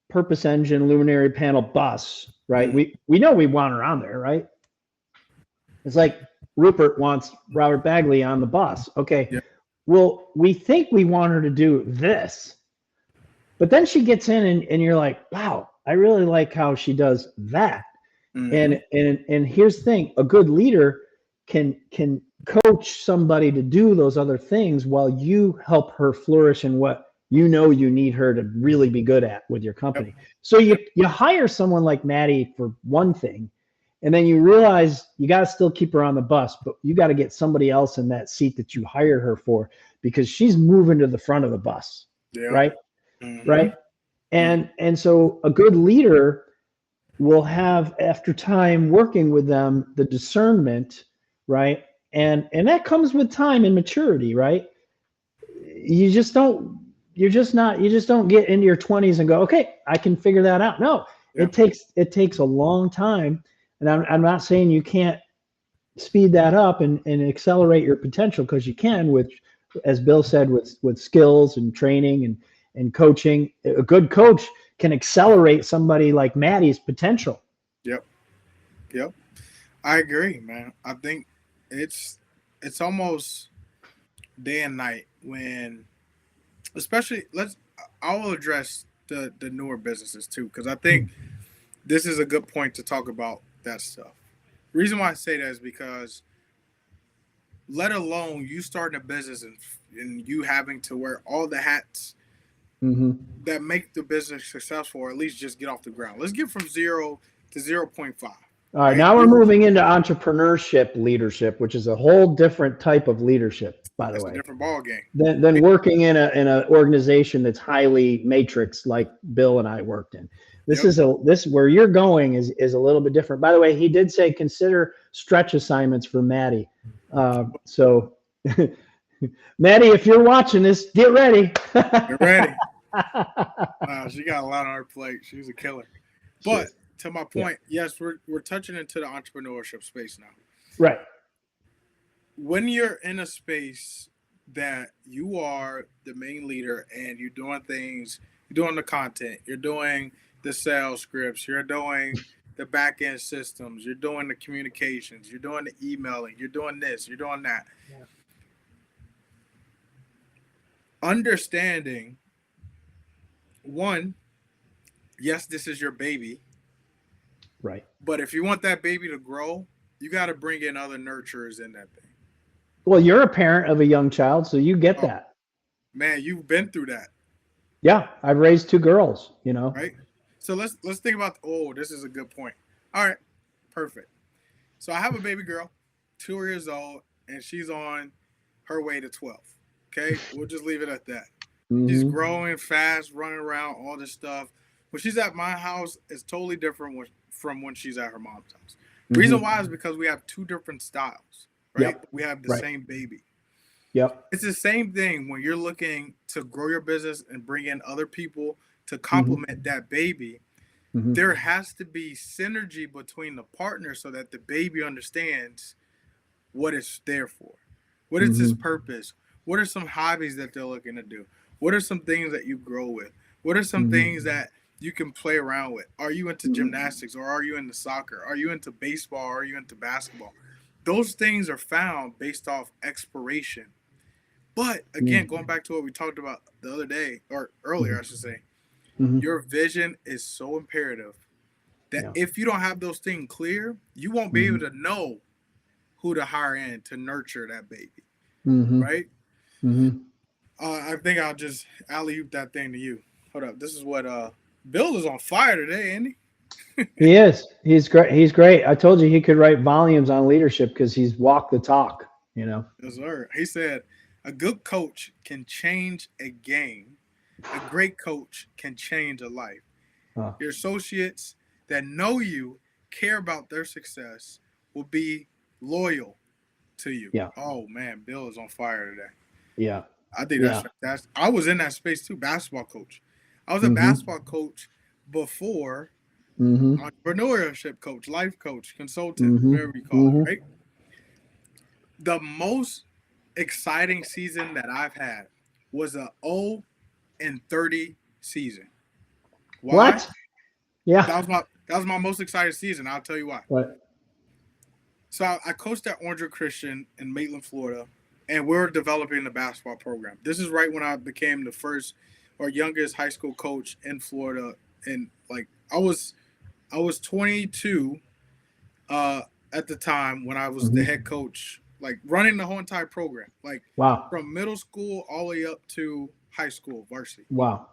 Purpose Engine Luminary Panel bus, right? Mm-hmm. We know we want her on there, right? It's like Rupert wants Robert Bagley on the bus. Okay, Yeah. well, we think we want her to do this, but then she gets in, and you're like, wow, I really like how she does that. Mm-hmm. And here's the thing: a good leader can coach somebody to do those other things while you help her flourish in what you need her to really be good at with your Yep. company. So you Yep. you hire someone like Maddie for one thing, and then you realize you got to still keep her on the bus, but you got to get somebody else in that seat that you hired her for because she's moving to the front of the bus, Yep. right? Mm-hmm. Right. Mm-hmm. And so a good leader will have, after time working with them, the discernment, right? And that comes with time and maturity, right? You just don't you just don't get into your 20s and go, okay, I can figure that out. No, Yeah. it takes a long time. And I'm not saying you can't speed that up and accelerate your potential, because you can, with, as Bill said, with skills and training and coaching. A good coach can accelerate somebody like Maddie's potential. Yep. Yep. I agree, man. I think it's it's almost day and night when, especially, I'll address the newer businesses too, because I think this is a good point to talk about that stuff. Reason why I say that is because, let alone you starting a business and you having to wear all the hats Mm-hmm. that make the business successful, or at least just get off the ground. Let's get from 0 to 0.5. All right, right? now we're moving into entrepreneurship leadership, which is a whole different type of leadership, by the That's a way, different ball game. than working in a organization that's highly matrix like Bill and I worked in. This Yep. is this where you're going is a little bit different. By the way, he did say consider stretch assignments for Maddie. So, Maddie, if you're watching this, get ready. Get ready. Wow, she got a lot on her plate. She's a killer. But Shit. to my Yeah. point, yes, we're touching into the entrepreneurship space now. Right. When you're in a space that you are the main leader and you're doing things, you're doing the content, you're doing the sales scripts, you're doing the back end systems, you're doing the communications, you're doing the emailing, you're doing this, you're doing that. Yeah. Understanding one, yes, this is your baby, Right. but if you want that baby to grow, you got to bring in other nurturers in that thing. Well, you're a parent of a young child, so you get Oh, that. man, you've been through that, Yeah, I've raised two girls, you know. right? So let's think about. Oh, this is a good point. All right, perfect. So I have a baby girl, 2 years old, and she's on her way to 12. Okay, we'll just leave it at that. She's Mm-hmm. growing fast, running around, all this stuff. When she's at my house, it's totally different from when she's at her mom's house. Reason Mm-hmm. why is because we have two different styles, right? Yep. We have the Right. same baby. Yep. It's the same thing when you're looking to grow your business and bring in other people to Mm-hmm. complement that baby. Mm-hmm. There has to be synergy between the partners so that the baby understands what it's there for. What is its Mm-hmm. purpose? What are some hobbies that they're looking to do? What are some things that you grow with? What are some Mm-hmm. things that you can play around with? Are you into gymnastics or are you into soccer? Are you into baseball or are you into basketball? Those things are found based off exploration. But again, going back to what we talked about the other day, or earlier, I should say, Mm-hmm. your vision is so imperative that Yeah. if you don't have those things clear, you won't be able Mm-hmm. to know who to hire in to nurture that baby, Mm-hmm. right? Mm-hmm. I think I'll just alley oop that thing to you. Hold up, this is what Bill is on fire today, ain't he? He is. He's great. He's great. I told you he could write volumes on leadership because he's walked the talk, you know. Yes, sir. He said, "A good coach can change a game. A great coach can change a life. Uh, Your associates that know you, care about their success, will be loyal to you." yeah. Oh man, Bill is on fire today. Yeah. I think that's Yeah. fantastic. I was in that space too, basketball coach. I was a Mm-hmm. basketball coach before Mm-hmm. entrepreneurship coach, life coach, consultant, Mm-hmm. whatever you call it, Mm-hmm. right? The most exciting season that I've had was a 0-30 season. Why? What? Yeah. That was my most exciting season. I'll tell you why. What? So I coached at Orange Christian in Maitland, Florida, and we were developing the basketball program. This is right when I became the first or youngest high school coach in Florida, and like I was 22 at the time when I was the Mm-hmm. head coach, like running the whole entire program, like Wow. from middle school all the way up to high school varsity. Wow.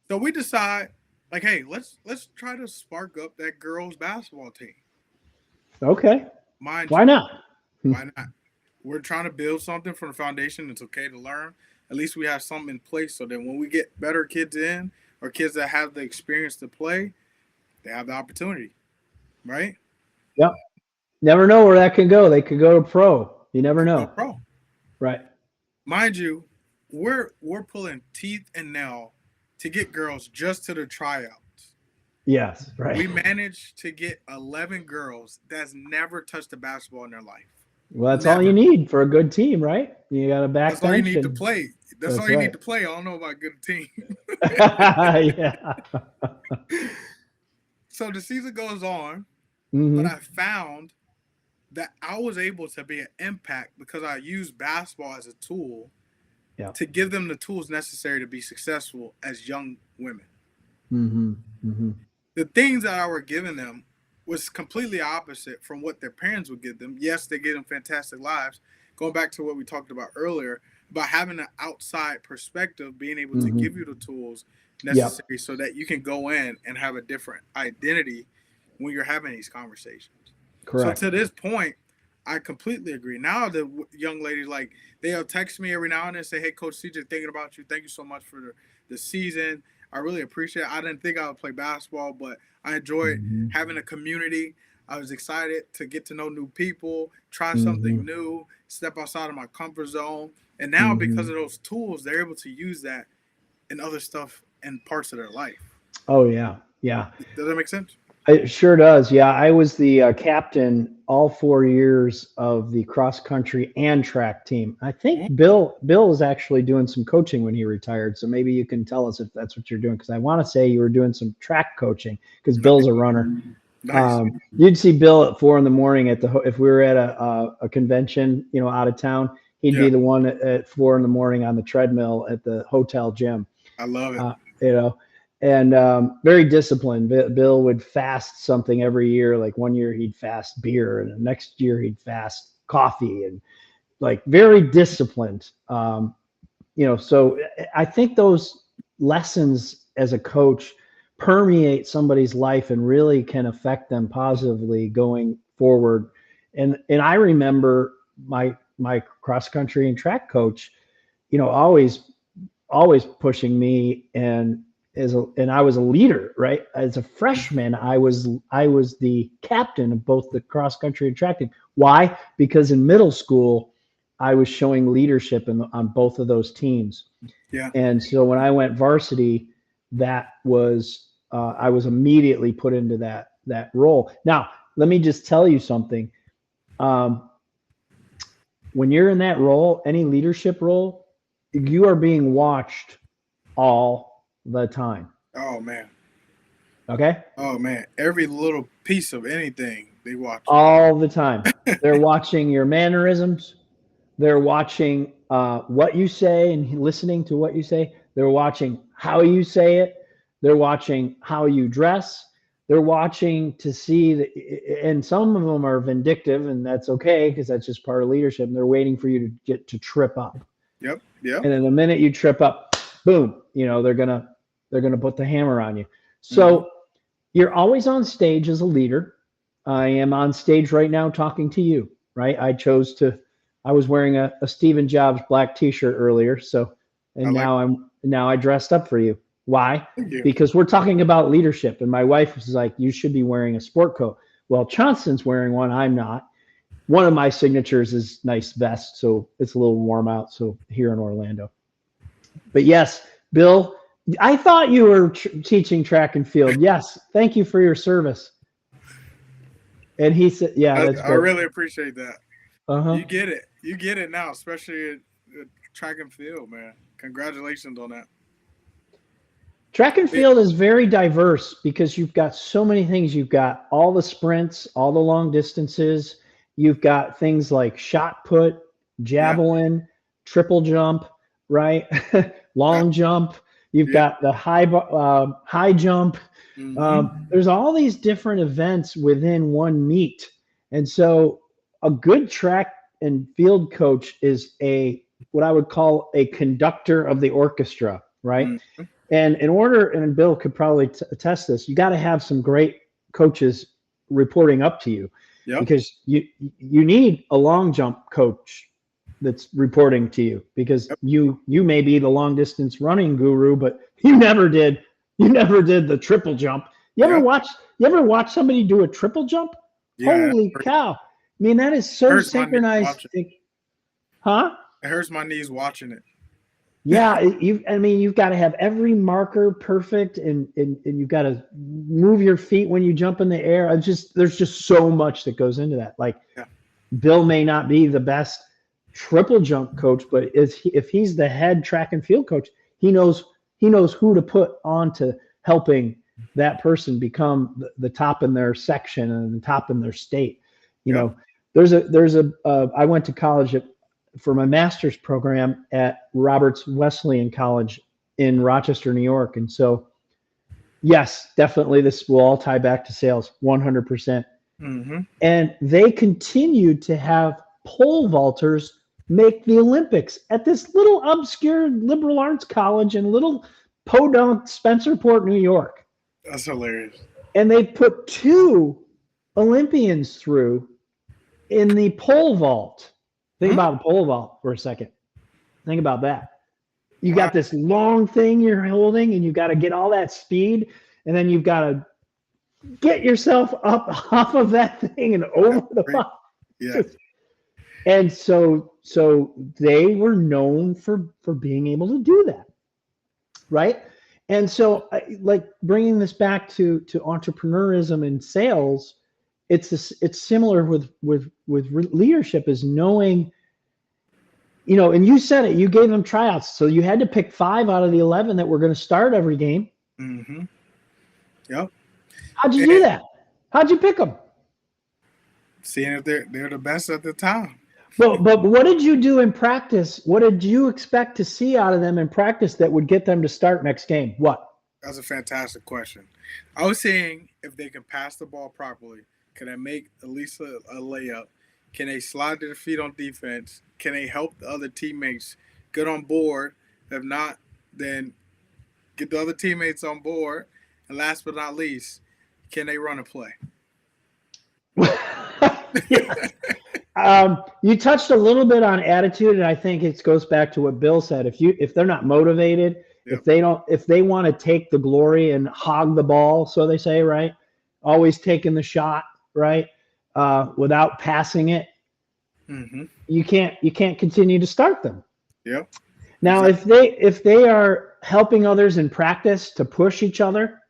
So we decide, like, hey, let's try to spark up that girls basketball team. Okay. Mind Why you, not? why not? We're trying to build something from the foundation. It's okay to learn. At least we have something in place so that when we get better kids in or kids that have the experience to play, they have the opportunity, right? Yep. Never know where that could go. They could go to pro. You never Could go know. pro. Right. Mind you, we're pulling teeth and nail to get girls just to the tryouts. Yes. Right. We managed to get 11 girls that's never touched a basketball in their life. Well, that's all you Never. need for a good team, right? You got a That's all you backbench need to and play. That's all that's you right. need to play. I don't know about good team. Yeah. So the season goes on, but Mm-hmm. I found that I was able to be an impact because I used basketball as a tool Yeah. to give them the tools necessary to be successful as young women. Mm-hmm. Mm-hmm. The things that I were giving them was completely opposite from what their parents would give them. Yes, they gave them fantastic lives. Going back to what we talked about earlier, about having an outside perspective, being able to Mm-hmm. give you the tools Yep. necessary so that you can go in and have a different identity when you're having these conversations. So Correct. to this point, I completely agree. Now the young ladies, like, they'll text me every now and then and say, "Hey, Coach CJ, thinking about you. Thank you so much for the season. I really appreciate it. I didn't think I would play basketball, but I enjoyed Hmm. having a community. I was excited to get to know new people, try something Hmm. new, step outside of my comfort zone. And now because Hmm. of those tools, they're able to use that in other stuff and parts of their life. Oh yeah, yeah. Does that make sense? It sure does. Yeah, I was the captain all 4 years of the cross country and track team. I think Mm, Bill is actually doing some coaching when he retired. So maybe you can tell us if that's what you're doing, because I want to say you were doing some track coaching because Bill's nice, a runner. nice. You'd see Bill at 4 in the morning at the if we were at a convention, out of town. He'd Yeah, be the one at 4 in the morning on the treadmill at the hotel gym. I love it. uh, you know, and very disciplined. Bill would fast something every year. Like one year he'd fast beer, and the next year he'd fast coffee, and like very disciplined. So I think those lessons as a coach permeate somebody's life and really can affect them positively going forward. And I remember my cross country and track coach, always pushing me, and I was a leader, right? As a freshman, I was the captain of both the cross country and track team. Why? Because in middle school, I was showing leadership on both of those teams. Yeah. And so when I went varsity, that was I was immediately put into that role. Now, let me just tell you something. Um, when you're in that role, any leadership role, you are being watched all the time. Oh man. Okay? Oh man. Every little piece of anything they watching. All the time. They're watching your mannerisms. They're watching what you say and listening to what you say. They're watching how you say it. They're watching how you dress. They're watching to see that, and some of them are vindictive, and that's okay because that's just part of leadership. And they're waiting for you to get to trip up. Yep. Yep. And then the minute you trip up, boom, they're gonna put the hammer on you. Hmm. So you're always on stage as a leader. I am on stage right now talking to you, right? I was wearing a Stephen Jobs black t-shirt earlier. So, I and like. now I dressed up for you. Why? Thank you. Because we're talking about leadership. And my wife was like, you should be wearing a sport coat. Well, Johnston's wearing one. I'm not. One of my signatures is nice vest. So it's a little warm out. So here in Orlando. But yes, Bill, I thought you were teaching track and field. Yes. Thank you for your service. And he said, yeah, that's I great. really appreciate that. Uh huh. You get it. You get it now, especially at track and field, man. Congratulations on that. Track and It, field is very diverse because you've got so many things. You've got all the sprints, all the long distances. You've got things like shot put, yeah. javelin, triple jump, right? Yeah. Long jump. You've Yeah. got the high jump. Hmm. There's all these different events within one meet, and so a good track and field coach is a what I would call a conductor of the orchestra, right? Hmm. And in order, and Bill could probably attest this, you got to have some great coaches reporting up to you Yep. because you need a long jump coach that's reporting to you because Yep. you may be the long distance running guru, but you never did the triple jump. You ever Yep. watch you ever watch somebody do a triple jump? Yeah. Holy cow. I mean, that is It so hurts my knees synchronized. watching. Huh? It hurts my knees watching it. Yeah, I mean, you've got to have every marker perfect, and you've got to move your feet when you jump in the air. There's just so much that goes into that. Like Yeah. Bill may not be the best triple jump coach, but if he's the head track and field coach, he knows who to put on to helping that person become the top in their section and the top in their state. You Yep. know, there's a I went to college for my master's program at Roberts Wesleyan College in Rochester, New York, and so yes, definitely this will all tie back to sales 100%. Hmm. And they continued to have pole vaulters make the Olympics at this little obscure liberal arts college in little podunk Spencerport, New York. That's hilarious. and they put two Olympians through in the pole vault. Think Hmm? about the pole vault for a second. Think about that. You Wow. got this long thing you're holding, and you got to get all that speed, and then you've got to get yourself up off of that thing and That's over the great. wall. Yeah. And so they were known for being able to do that, right? And so, like bringing this back to entrepreneurism and sales, it's similar with leadership is knowing, and you said it, you gave them tryouts, so you had to pick 5 out of the 11 that were going to start every game. Mm-hmm. Yep. How'd you do And that? How'd you pick them? seeing if they're the best at the time. But what did you do in practice? What did you expect to see out of them in practice that would get them to start next game? What? That's a fantastic question. I was saying if they can pass the ball properly, can they make at least a layup? Can they slide to the feet on defense? Can they help the other teammates get on board? If not, then get the other teammates on board. And last but not least, can they run a play? Yeah. You touched a little bit on attitude, and I think it goes back to what Bill said. If they're not motivated, Yep. if they want to take the glory and hog the ball, so they say, right? Always taking the shot, right? Without passing it, Mm-hmm. you can't continue to start them. Yep. Now, Exactly. if they are helping others in practice to push each other,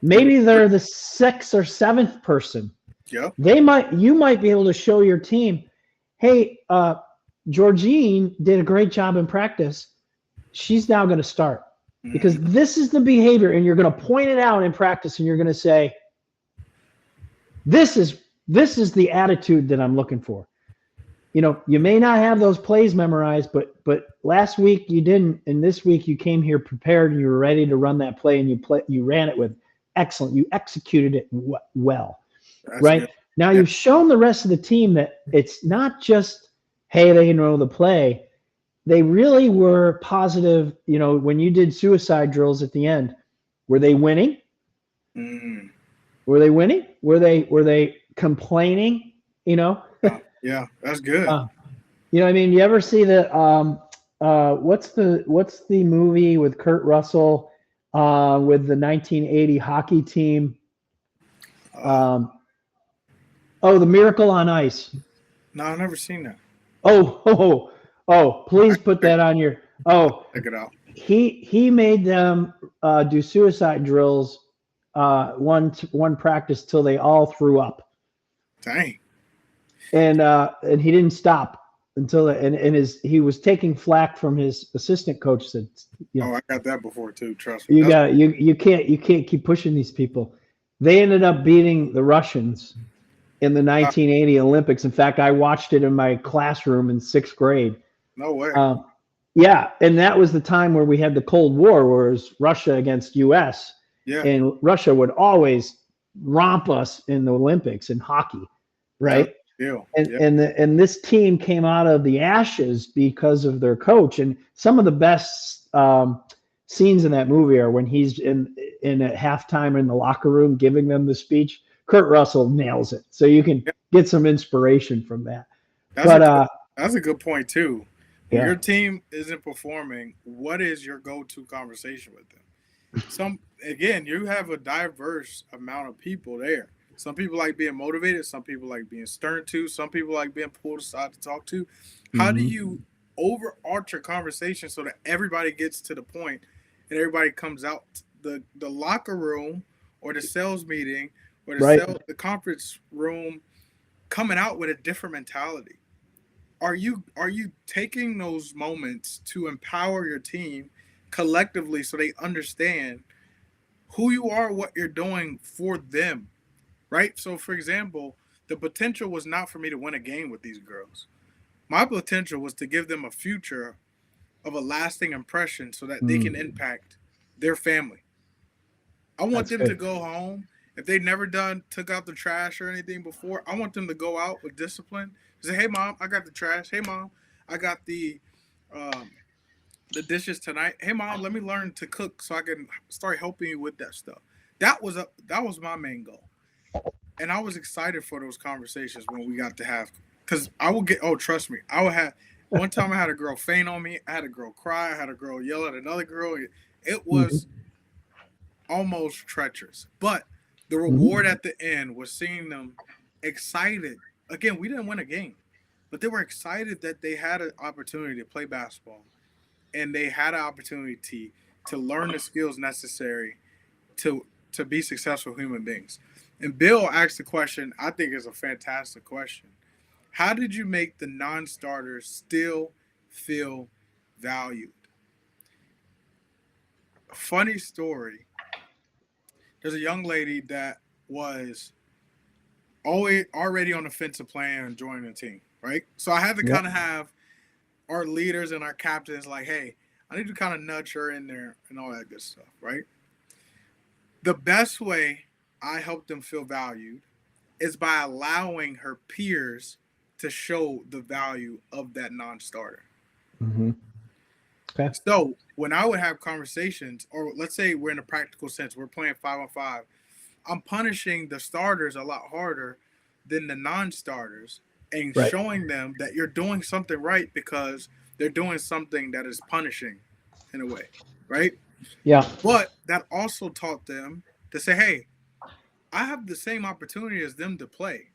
maybe they're the sixth or seventh person. Yep. You might be able to show your team, hey, Georgine did a great job in practice. She's now going to start because Mm-hmm. this is the behavior, and you're going to point it out in practice, and you're going to say, this is the attitude that I'm looking for. You may not have those plays memorized, but last week you didn't, and this week you came here prepared and you were ready to run that play, and you ran it with excellent. You executed it well, That's right? good. Now Yeah. you've shown the rest of the team that it's not just, hey, they know the play. They really were positive. When you did suicide drills at the end, were they winning? Mm-hmm. Were they winning? Were they complaining? You know, Yeah. That's good. uh, what I mean. You ever see the what's the movie with Kurt Russell with the 1980 hockey team? Uh, Um, oh, the Miracle on Ice. no, I've never seen that. Oh, oh, oh, I please can put that on your. Oh, check it out. he made them do suicide drills one practice till they all threw up, Dang. and he didn't stop until and he was taking flack from his assistant coach. Said, Oh, I got that before too. Trust me. you That's got you can't keep pushing these people. They ended up beating the Russians in the uh, 1980 Olympics. In fact, I watched it in my classroom in sixth grade. no way. Um, yeah, and that was the time where we had the Cold War, where it was Russia against U.S. Yeah. and Russia would always romp us in the Olympics in hockey, That's right? deal. And Yeah. and this team came out of the ashes because of their coach. And some of the best scenes in that movie are when he's in at halftime in the locker room giving them the speech. Kurt Russell nails it, so you can Yeah. get some inspiration from that. That's a But good. That's a good point too. When yeah. your team isn't performing, what is your go-to conversation with them? Some again, you have a diverse amount of people there. Some people like being motivated. Some people like being stern to. Some people like being pulled aside to talk to. How do Mhm. you overarch your conversation so that everybody gets to the point and everybody comes out the locker room or the sales meeting or Right. the conference room coming out with a different mentality? Are you taking those moments to empower your team collectively so they understand who you are, what you're doing for them, right? So, for example, the potential was not for me to win a game with these girls. My potential was to give them a future of a lasting impression so that they can Mm, impact their family. I want that's them to good. go home. If they've never done took out the trash or anything before, I want them to go out with discipline. Say, "Hey, mom, I got the trash. Hey, mom, I got um, the dishes tonight. Hey, mom, let me learn to cook so I can start helping you with that stuff." that was my main goal, and I was excited for those conversations when we got to have, because I would get, oh, trust me, I would have. One time I had a girl faint on me. I had a girl cry. I had a girl yell at another girl. It Hmm. was almost treacherous, but the reward Hmm. at the end was seeing them excited. Again, we didn't win a game, but they were excited that they had an opportunity to play basketball, and they had an opportunity to learn the skills necessary to be successful human beings. And Bill asked the question, I think is a fantastic question. How did you make the non-starters still feel valued? Funny story. There's a young lady that was always already on the fence of playing and joining the team, right? So I had to Yep. kind of have our leaders and our captains like, hey, I need to kind of nudge her in there and all that good stuff, right? The best way I help them feel valued is by allowing her peers to show the value of that non-starter. Hmm. Okay. So when I would have conversations, or let's say we're in a practical sense, we're playing 5-on-5, I'm punishing the starters a lot harder than the non-starters and Right. showing them that you're doing something right because they're doing something that is punishing in a way, right? Yeah. But that also taught them to say, hey, I have the same opportunity as them to play.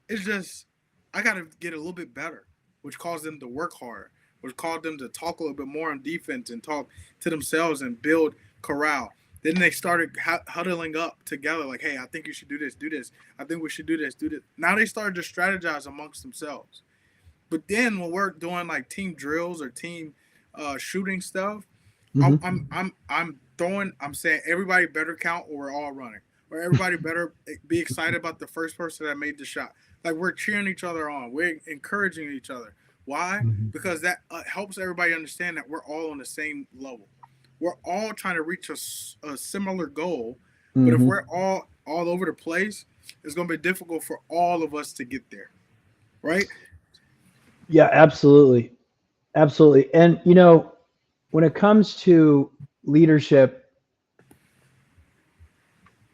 It's just I got to get a little bit better, which caused them to work harder, which caused them to talk a little bit more on defense and talk to themselves and build corral. Then they started huddling up together, like, "Hey, I think you should do this, do this. I think we should do this, do this." Now they started to strategize amongst themselves. But then when we're doing like team drills or team shooting stuff, Hmm. I'm throwing. I'm saying everybody better count, or we're all running, or everybody better be excited about the first person that made the shot. Like we're cheering each other on. We're encouraging each other. Why? Hmm. Because that helps everybody understand that we're all on the same level. We're all trying to reach a similar goal, but if Hmm. we're all over the place, it's going to be difficult for all of us to get there, right? Yeah, absolutely. Absolutely. And, when it comes to leadership,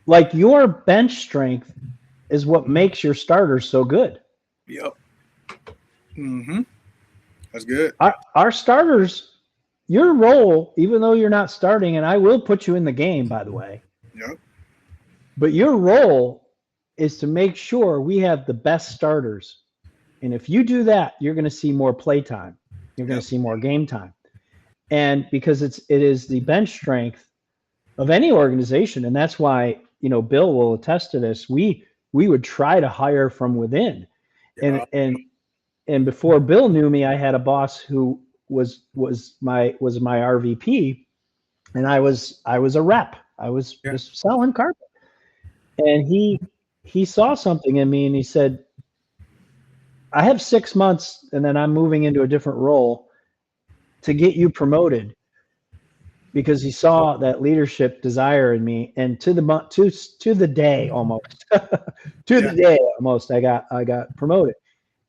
like your bench strength is what makes your starters so good. Yep. Mm-hmm. That's good. Our starters, your role, even though you're not starting, and I will put you in the game, by the way, Yep. but your role is to make sure we have the best starters. And if you do that, you're going to see more play time. You're going to Yep. see more game time. And because it is the bench strength of any organization, and that's why Bill will attest to this. We would try to hire from within, and Yeah. before Bill knew me, I had a boss who was my RVP, and I was a rep. I was Yeah. just selling carpet, and he saw something in me, and he said, "I have 6 months, and then I'm moving into a different role to get you promoted." Because he saw that leadership desire in me, and to the day almost, to Yeah. the day almost, I got promoted.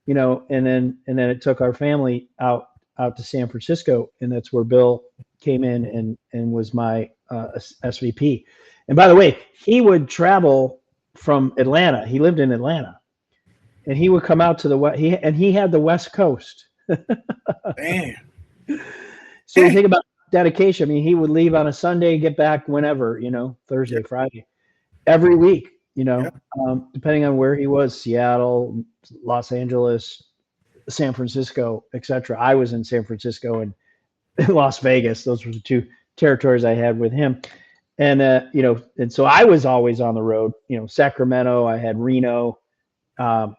And then it took our family out to San Francisco, and that's where Bill came in and was my SVP. And by the way, he would travel from Atlanta. He lived in Atlanta, and he would come out to the west. He had the West Coast. Damn. So you think about dedication. I mean, he would leave on a Sunday, get back whenever, Yeah. Thursday, Friday, every week, Yeah. depending on where he was, Seattle, Los Angeles, San Francisco, etc. I was in San Francisco and Las Vegas. Those were the two territories I had with him. And so I was always on the road, Sacramento, I had Reno, um,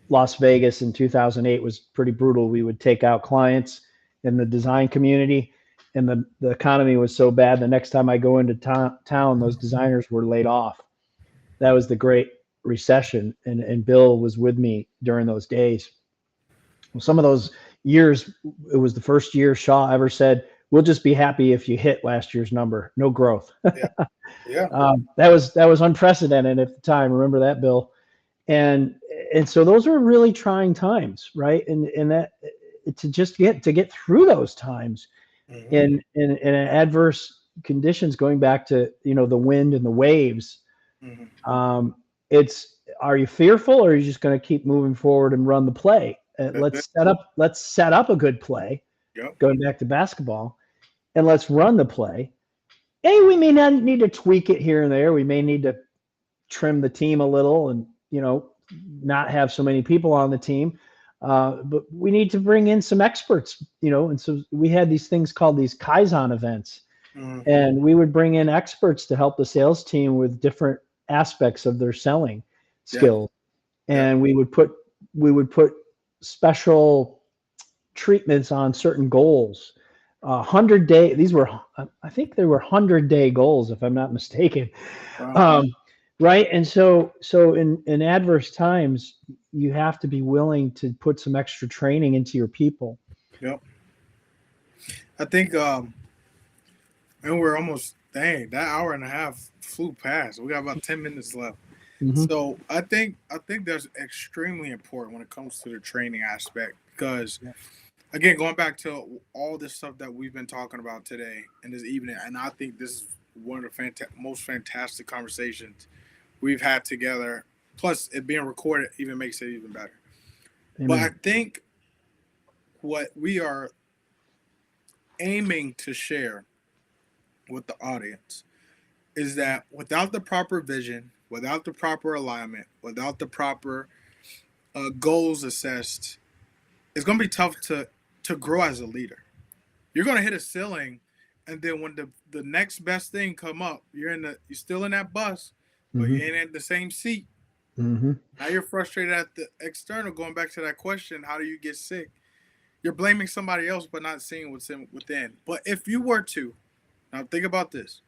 Las Vegas in 2008 was pretty brutal. We would take out clients in the design community, and the economy was so bad. The next time I go into town, those designers were laid off. That was the Great Recession, and Bill was with me during those days. Some of those years, it was the first year Shaw ever said, "We'll just be happy if you hit last year's number, no growth." Yeah. Yeah. That was unprecedented at the time. Remember that, Bill? and and so those are really trying times, right? And that to just get through those times Mm-hmm. in an adverse conditions, going back to, the wind and the waves, Hmm. it's, are you fearful, or are you just going to keep moving forward and run the play? That's it. Let's set up a good play, Yep. going back to basketball, and let's run the play. Hey, we may not need to tweak it here and there. We may need to trim the team a little, and not have so many people on the team. But we need to bring in some experts, and so we had these things called these Kaizen events, Hmm. and we would bring in experts to help the sales team with different aspects of their selling Yep. skills. Yep. And we would put special treatments on certain goals. 100-day, these were, I think they were 100-day goals, if I'm not mistaken. Wow. um, right. And so in adverse times, you have to be willing to put some extra training into your people. Yep. I think and we're almost, dang, that hour and a half flew past. We got about 10 minutes left. Hmm. So I think that's extremely important when it comes to the training aspect, because Yeah. again, going back to all this stuff that we've been talking about today and this evening, and I think this is one of the most fantastic conversations we've had together. Plus, it being recorded even makes it even better. But I Amen. think what we are aiming to share with the audience is that without the proper vision, without the proper alignment, without the proper goals assessed, it's going to be tough to grow as a leader. You're going to hit a ceiling, and then when the next best thing come up, you're still in that bus, but you Hmm. ain't in the same seat. Hmm. Now you're frustrated at the external. Going back to that question, how do you get sick? You're blaming somebody else, but not seeing what's within. But if you were to, now think about this: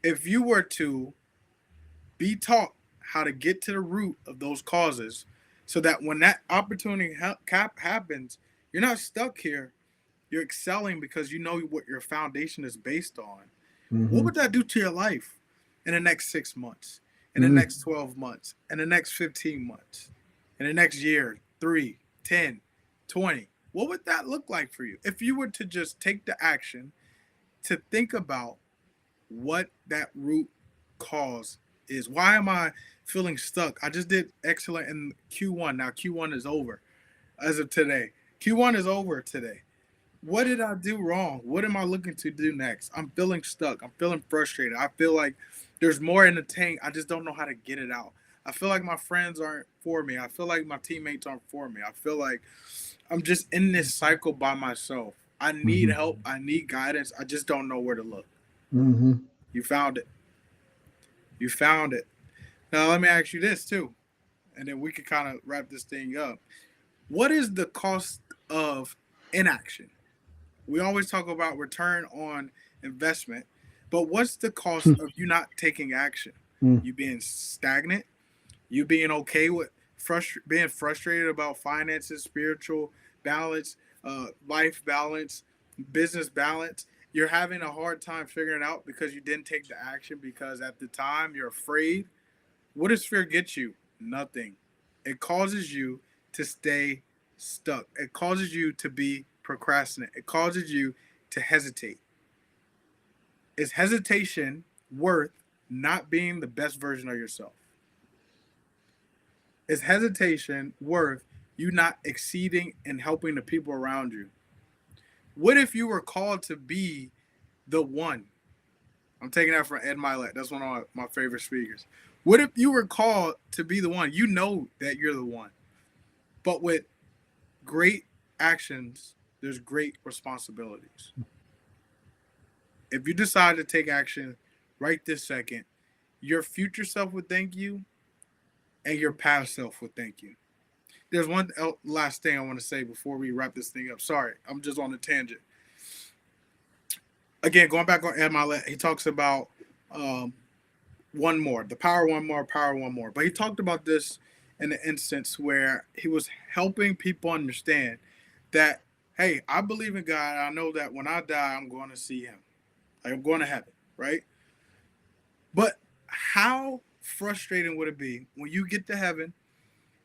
if you were to be taught how to get to the root of those causes, so that when that opportunity happens, you're not stuck here. You're excelling because you know what your foundation is based on. What Hmm. would that do to your life in the next 6 months, in the Hmm. next 12 months, in the next 15 months, in the next year, 3, 10, 20? What would that look like for you if you were to just take the action to think about what that root cause is? Why am I feeling stuck? I just did excellent in Q1. Now Q1 is over as of today. Q1 is over today. What did I do wrong? What am I looking to do next? I'm feeling stuck. I'm feeling frustrated. I feel like there's more in the tank. I just don't know how to get it out. I feel like my friends aren't for me. I feel like my teammates aren't for me. I feel like I'm just in this cycle by myself. I need Hmm. help. I need guidance. I just don't know where to look. Hmm. You found it. You found it. Now, let me ask you this too, and then we can kind of wrap this thing up. What is the cost of inaction? We always talk about return on investment, but what's the cost of you not taking action? You being stagnant, you being okay with being frustrated about finances, spiritual balance, life balance, business balance. You're having a hard time figuring it out because you didn't take the action because at the time you're afraid. What does fear get you? Nothing. It causes you to stay stuck. It causes you to be procrastinate. It causes you to hesitate. Is hesitation worth not being the best version of yourself? Is hesitation worth you not exceeding and helping the people around you? What if you were called to be the one? I'm taking that from Ed Milet. That's one of my favorite speakers. What if you were called to be the one? You know that you're the one. But with great actions, there's great responsibilities. If you decide to take action right this second, your future self would thank you and your past self would thank you. There's one last thing I want to say before we wrap this thing up. Sorry, I'm just on a tangent. Again, going back on Ed Milet, he talks about um, one more, the power one more. But he talked about this in an instance where he was helping people understand that, hey, I believe in God. I know that when I die, I'm going to see Him. Like I'm going to heaven, right? But how frustrating would it be when you get to heaven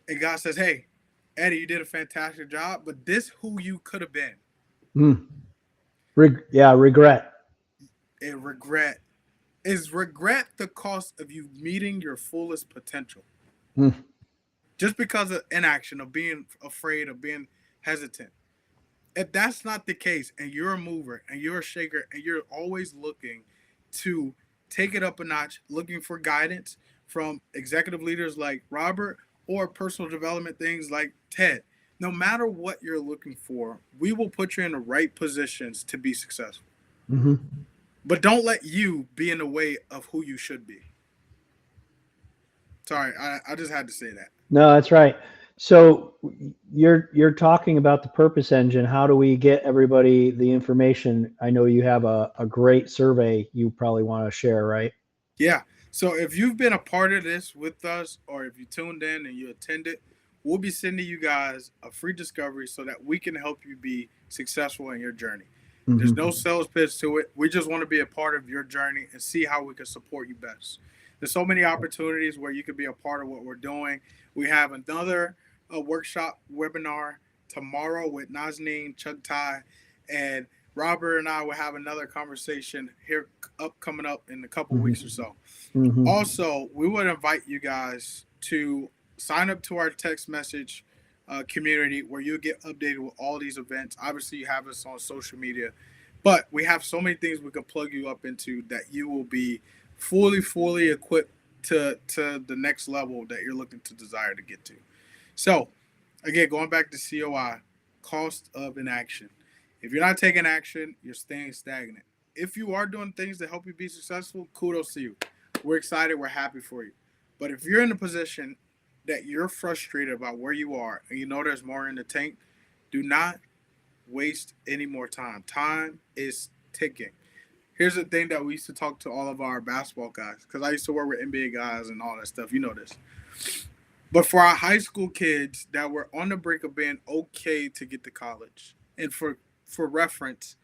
and God says, hey, Eddie, you did a fantastic job, but this who you could have been. Mm. Yeah, regret. and regret is regret the cost of you meeting your fullest potential. Mm. Just because of inaction, of being afraid, of being hesitant. If that's not the case, and you're a mover and you're a shaker and you're always looking to take it up a notch, looking for guidance from executive leaders like Robert or personal development things like Ted, no matter what you're looking for, we will put you in the right positions to be successful. Hmm. But don't let you be in the way of who you should be. Sorry, I just had to say that. No, that's right. So you're talking about the purpose engine. How do we get everybody the information? I know you have a great survey you probably want to share, right? Yeah. So if you've been a part of this with us, or if you tuned in and you attended, we'll be sending you guys a free discovery so that we can help you be successful in your journey. There's no Hmm. sales pitch to it. We just want to be a part of your journey and see how we can support you best. There's so many opportunities where you can be a part of what we're doing. We have another workshop webinar tomorrow with Nazneen Chugtai, and Robert and I will have another conversation here coming up in a couple Hmm. weeks or so. Hmm. Also, we would invite you guys to sign up to our text message community where you get updated with all these events. Obviously, you have us on social media, but we have so many things we can plug you up into that you will be fully equipped to the next level that you're looking to desire to get to. So, again, going back to COI, cost of inaction. If you're not taking action, you're staying stagnant. If you are doing things to help you be successful, kudos to you. We're excited. We're happy for you. But if you're in a position that you're frustrated about where you are and you know there's more in the tank, do not waste any more time. Time is ticking. Here's the thing that we used to talk to all of our basketball guys, because I used to work with NBA guys and all that stuff. You know this. But for our high school kids that were on the brink of being okay to get to college, and for reference,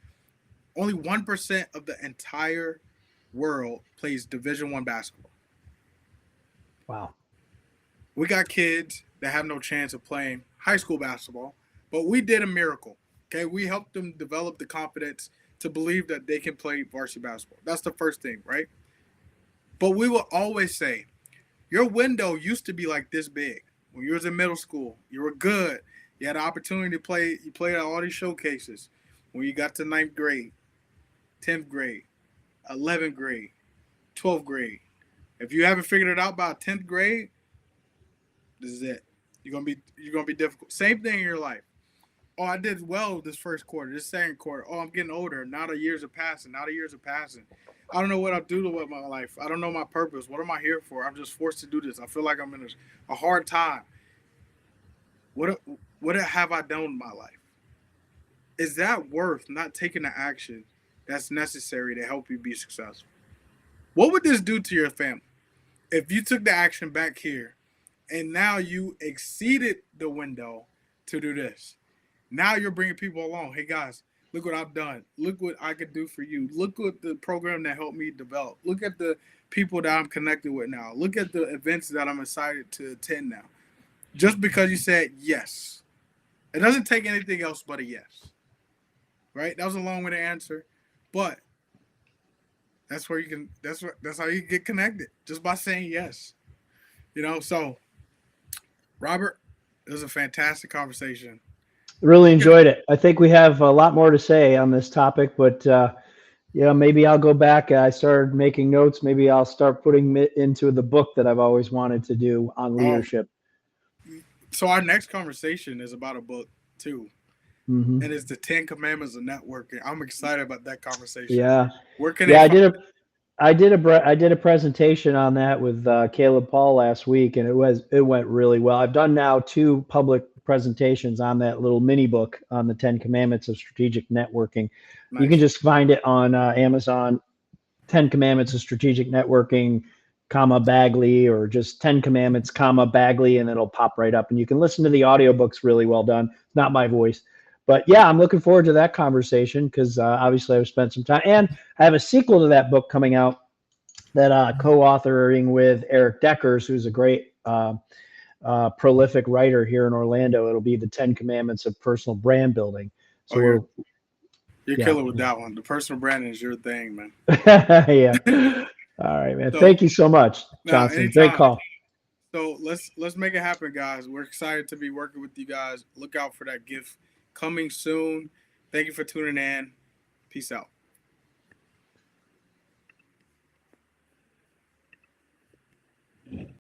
only 1% of the entire world plays Division I basketball. Wow. We got kids that have no chance of playing high school basketball, but we did a miracle. Okay, we helped them develop the confidence to believe that they can play varsity basketball. That's the first thing, right? But we will always say, your window used to be like this big. When you was in middle school, you were good. You had an opportunity to play. You played at all these showcases. When you got to ninth grade, 10th grade, 11th grade, 12th grade. If you haven't figured it out by 10th grade, this is it. You're gonna be difficult. Same thing in your life. Oh, I did well this first quarter, this second quarter. Oh, I'm getting older. Now the years are passing. Now the years are passing. I don't know what I'll do with my life. I don't know my purpose. What am I here for? I'm just forced to do this. I feel like I'm in a hard time. What what have I done with my life? Is that worth not taking the action that's necessary to help you be successful? What would this do to your family if you took the action back here and now you exceeded the window to do this? Now you're bringing people along. Hey guys, look what I've done. Look what I could do for you. Look what the program that helped me develop. Look at the people that I'm connected with now. Look at the events that I'm excited to attend now. Just because you said yes. It doesn't take anything else but a yes. Right? That was a long way to answer. But that's where you can that's how you get connected. Just by saying yes. So Robert, it was a fantastic conversation. Really Look at enjoyed it. I think we have a lot more to say on this topic, but yeah, maybe I'll go back. I started making notes. Maybe I'll start putting it into the book that I've always wanted to do on oh, leadership. so our next conversation is about a book too, and Hmm. it's the Ten Commandments of Networking. I'm excited about that conversation. Yeah, Where can they yeah. find? I did a presentation on that with Caleb Paul last week, and it went really well. I've done now two public presentations on that little mini book on the Ten Commandments of Strategic Networking. You can Nice. just find it on Amazon. 10 Commandments of Strategic Networking, comma Bagley, or just 10 Commandments, comma Bagley, and it'll pop right up. And you can listen to the audiobooks really well done. It's not my voice. But yeah, I'm looking forward to that conversation because obviously I've spent some time. And I have a sequel to that book coming out that co-authoring with Eric Deckers, who's a great prolific writer here in Orlando. It'll be the 10 Commandments of Personal Brand Building. Oh, So you're You're Yeah. killer with that one. The personal branding is your thing, man. Yeah. All right, man. So Thank you so much, now, Johnson. Great anytime. call. So let's make it happen, guys. We're excited to be working with you guys. Look out for that gift coming soon. Thank you for tuning in. Peace out.